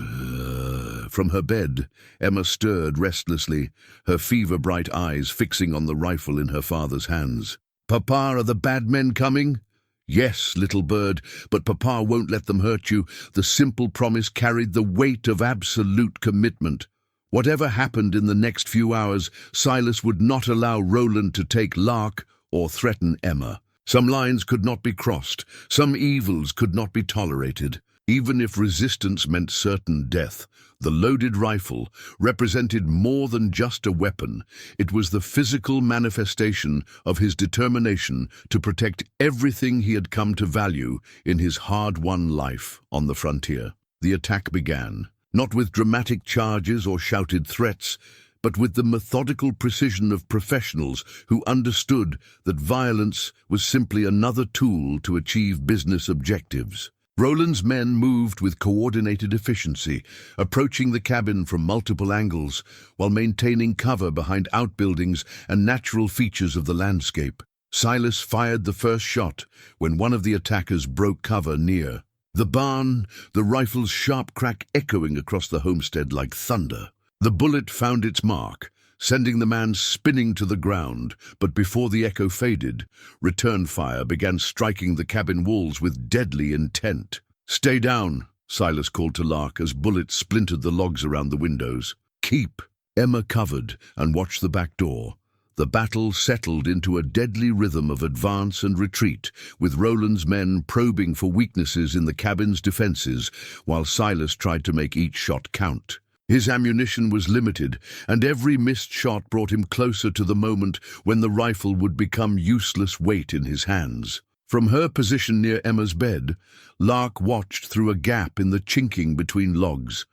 S1: From her bed, Emma stirred restlessly, her fever-bright eyes fixing on the rifle in her father's hands. "Papa, are the bad men coming?" "Yes, little bird, but Papa won't let them hurt you." The simple promise carried the weight of absolute commitment. Whatever happened in the next few hours, Silas would not allow Roland to take Lark or threaten Emma. Some lines could not be crossed, some evils could not be tolerated. Even if resistance meant certain death, the loaded rifle represented more than just a weapon. It was the physical manifestation of his determination to protect everything he had come to value in his hard-won life on the frontier. The attack began, not with dramatic charges or shouted threats, but with the methodical precision of professionals who understood that violence was simply another tool to achieve business objectives. Roland's men moved with coordinated efficiency, approaching the cabin from multiple angles while maintaining cover behind outbuildings and natural features of the landscape. Silas fired the first shot when one of the attackers broke cover near the barn, the rifle's sharp crack echoing across the homestead like thunder. The bullet found its mark, sending the man spinning to the ground, but before the echo faded, return fire began striking the cabin walls with deadly intent. "Stay down," Silas called to Lark as bullets splintered the logs around the windows. "Keep." Emma covered and watched the back door. The battle settled into a deadly rhythm of advance and retreat, with Roland's men probing for weaknesses in the cabin's defenses, while Silas tried to make each shot count. His ammunition was limited, and every missed shot brought him closer to the moment when the rifle would become useless weight in his hands. From her position near Emma's bed, Lark watched through a gap in the chinking between logs,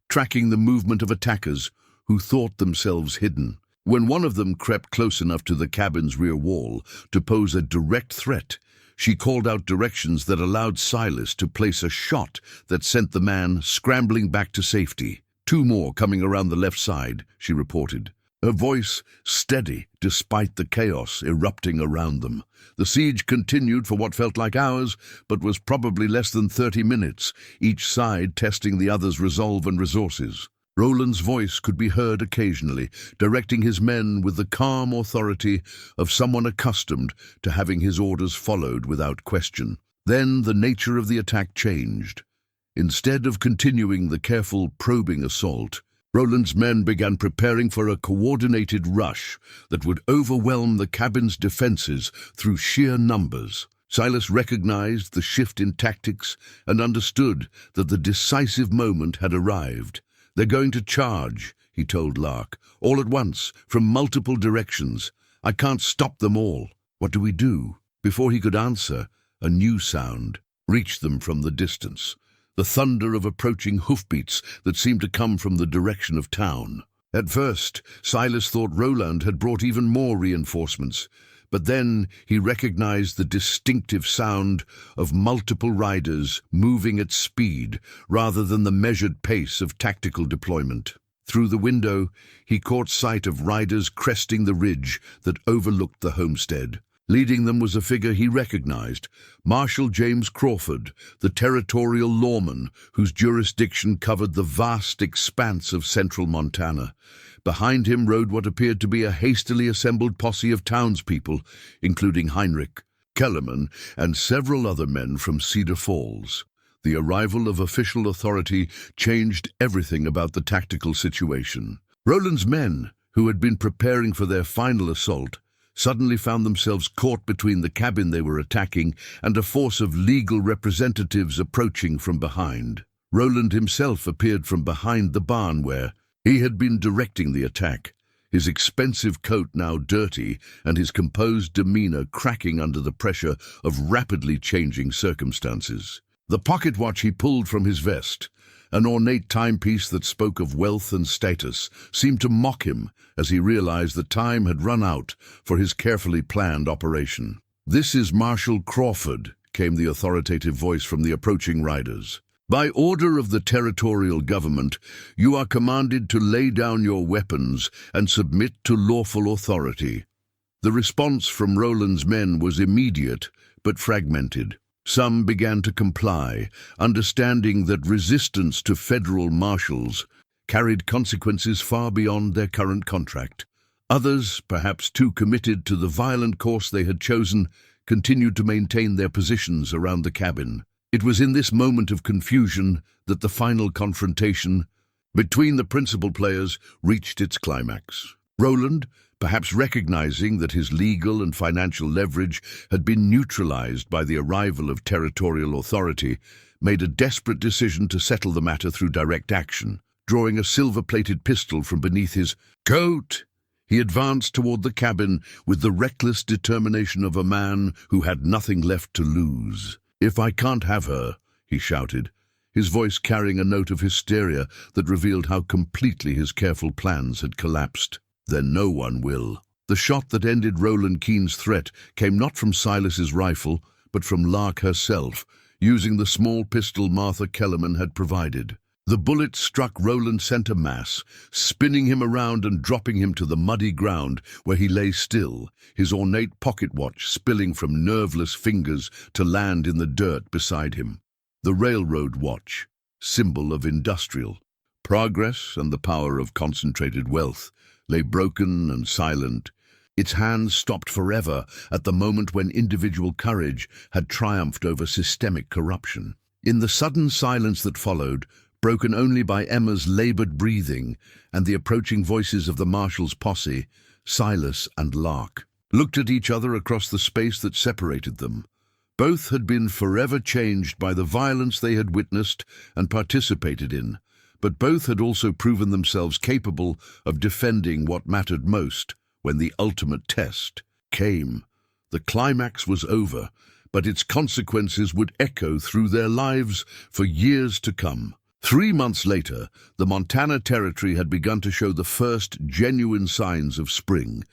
S1: tracking the movement of attackers who thought themselves hidden. When one of them crept close enough to the cabin's rear wall to pose a direct threat, she called out directions that allowed Silas to place a shot that sent the man scrambling back to safety. "Two more coming around the left side," she reported, her voice steady despite the chaos erupting around them. The siege continued for what felt like hours, but was probably less than 30 minutes, each side testing the other's resolve and resources. Roland's voice could be heard occasionally, directing his men with the calm authority of someone accustomed to having his orders followed without question. Then the nature of the attack changed. Instead of continuing the careful, probing assault, Roland's men began preparing for a coordinated rush that would overwhelm the cabin's defenses through sheer numbers. Silas recognized the shift in tactics and understood that the decisive moment had arrived. "They're going to charge," he told Lark, "all at once, from multiple directions. I can't stop them all. What do we do?" Before he could answer, a new sound reached them from the distance. The thunder of approaching hoofbeats that seemed to come from the direction of town. At first, Silas thought Roland had brought even more reinforcements, but then he recognized the distinctive sound of multiple riders moving at speed rather than the measured pace of tactical deployment. Through the window, he caught sight of riders cresting the ridge that overlooked the homestead. Leading them was a figure he recognized, Marshal James Crawford, the territorial lawman whose jurisdiction covered the vast expanse of central Montana. Behind him rode what appeared to be a hastily assembled posse of townspeople, including Heinrich, Kellerman, and several other men from Cedar Falls. The arrival of official authority changed everything about the tactical situation. Roland's men, who had been preparing for their final assault, suddenly found themselves caught between the cabin they were attacking and a force of legal representatives approaching from behind. Roland himself appeared from behind the barn where he had been directing the attack, his expensive coat now dirty and his composed demeanor cracking under the pressure of rapidly changing circumstances. The pocket watch he pulled from his vest, an ornate timepiece that spoke of wealth and status, seemed to mock him as he realized that time had run out for his carefully planned operation. "This is Marshal Crawford," came the authoritative voice from the approaching riders. "By order of the territorial government, you are commanded to lay down your weapons and submit to lawful authority." The response from Roland's men was immediate but fragmented. Some began to comply, understanding that resistance to federal marshals carried consequences far beyond their current contract. Others, perhaps too committed to the violent course they had chosen, continued to maintain their positions around the cabin. It was in this moment of confusion that the final confrontation between the principal players reached its climax. Roland, perhaps recognizing that his legal and financial leverage had been neutralized by the arrival of territorial authority, made a desperate decision to settle the matter through direct action. Drawing a silver-plated pistol from beneath his coat, he advanced toward the cabin with the reckless determination of a man who had nothing left to lose. "If I can't have her," he shouted, his voice carrying a note of hysteria that revealed how completely his careful plans had collapsed, "then no one will." The shot that ended Roland Keene's threat came not from Silas's rifle, but from Lark herself, using the small pistol Martha Kellerman had provided. The bullet struck Roland center mass, spinning him around and dropping him to the muddy ground where he lay still, his ornate pocket watch spilling from nerveless fingers to land in the dirt beside him. The railroad watch, symbol of industrial progress and the power of concentrated wealth, lay broken and silent, its hands stopped forever at the moment when individual courage had triumphed over systemic corruption. In the sudden silence that followed, broken only by Emma's labored breathing and the approaching voices of the marshal's posse, Silas and Lark looked at each other across the space that separated them. Both had been forever changed by the violence they had witnessed and participated in, but both had also proven themselves capable of defending what mattered most when the ultimate test came. The climax was over, but its consequences would echo through their lives for years to come. 3 months later, the Montana Territory had begun to show the first genuine signs of spring,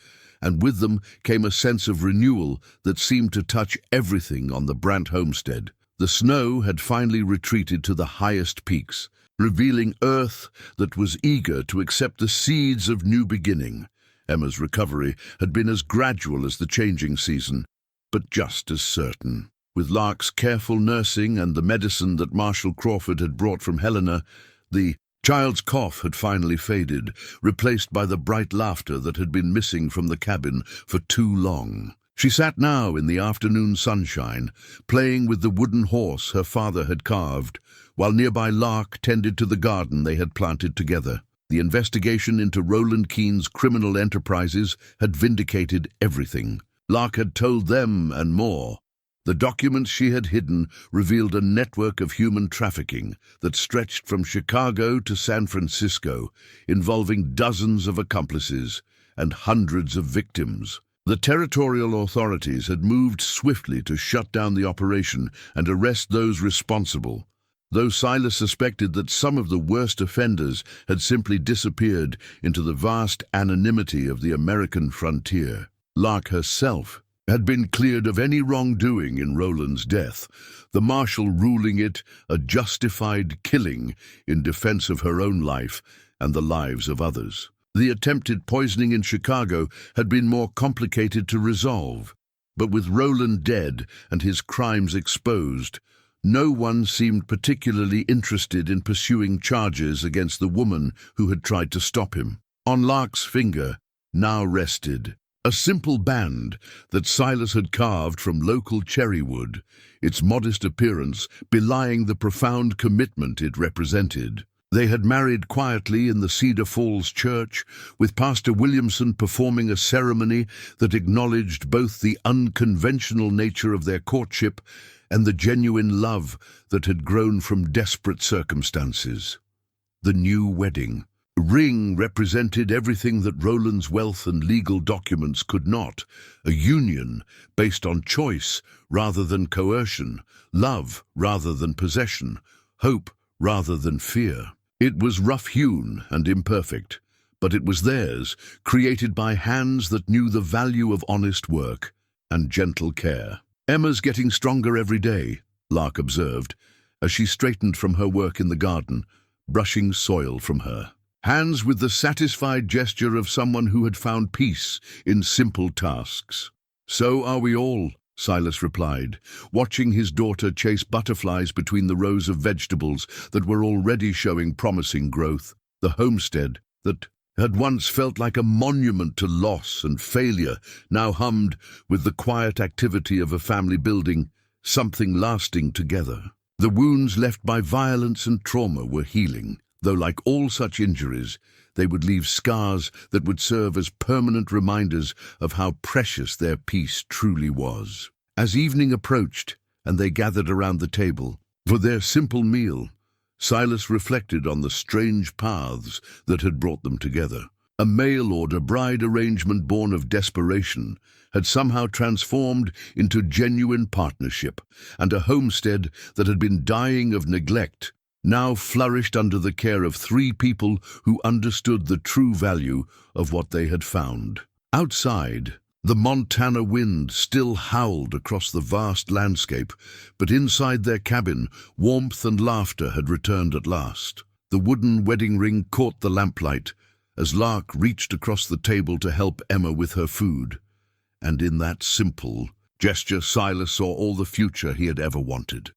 S1: and with them came a sense of renewal that seemed to touch everything on the Brant homestead. The snow had finally retreated to the highest peaks, revealing earth that was eager to accept the seeds of new beginning. Emma's recovery had been as gradual as the changing season, but just as certain. With Lark's careful nursing and the medicine that Marshal Crawford had brought from Helena, the child's cough had finally faded, replaced by the bright laughter that had been missing from the cabin for too long. She sat now in the afternoon sunshine, playing with the wooden horse her father had carved, while nearby Lark tended to the garden they had planted together. The investigation into Roland Keene's criminal enterprises had vindicated everything. Lark had told them and more. The documents she had hidden revealed a network of human trafficking that stretched from Chicago to San Francisco, involving dozens of accomplices and hundreds of victims. The territorial authorities had moved swiftly to shut down the operation and arrest those responsible, though Silas suspected that some of the worst offenders had simply disappeared into the vast anonymity of the American frontier. Lark herself had been cleared of any wrongdoing in Roland's death, the marshal ruling it a justified killing in defense of her own life and the lives of others. The attempted poisoning in Chicago had been more complicated to resolve, but with Roland dead and his crimes exposed, no one seemed particularly interested in pursuing charges against the woman who had tried to stop him. On Lark's finger now rested a simple band that Silas had carved from local cherry wood, its modest appearance belying the profound commitment it represented. They had married quietly in the Cedar Falls church, with Pastor Williamson performing a ceremony that acknowledged both the unconventional nature of their courtship and the genuine love that had grown from desperate circumstances. The new wedding ring represented everything that Roland's wealth and legal documents could not: a union based on choice rather than coercion, love rather than possession, hope rather than fear. It was rough-hewn and imperfect, but it was theirs, created by hands that knew the value of honest work and gentle care. "Emma's getting stronger every day," Lark observed, as she straightened from her work in the garden, brushing soil from her hands with the satisfied gesture of someone who had found peace in simple tasks. "So are we all," Silas replied, watching his daughter chase butterflies between the rows of vegetables that were already showing promising growth. The homestead that had once felt like a monument to loss and failure now hummed with the quiet activity of a family building something lasting together. The wounds left by violence and trauma were healing, though like all such injuries, they would leave scars that would serve as permanent reminders of how precious their peace truly was. As evening approached and they gathered around the table for their simple meal, Silas reflected on the strange paths that had brought them together. A mail-order bride arrangement born of desperation had somehow transformed into genuine partnership, and a homestead that had been dying of neglect now flourished under the care of three people who understood the true value of what they had found. Outside, the Montana wind still howled across the vast landscape, but inside their cabin, warmth and laughter had returned at last. The wooden wedding ring caught the lamplight as Lark reached across the table to help Emma with her food, and in that simple gesture Silas saw all the future he had ever wanted.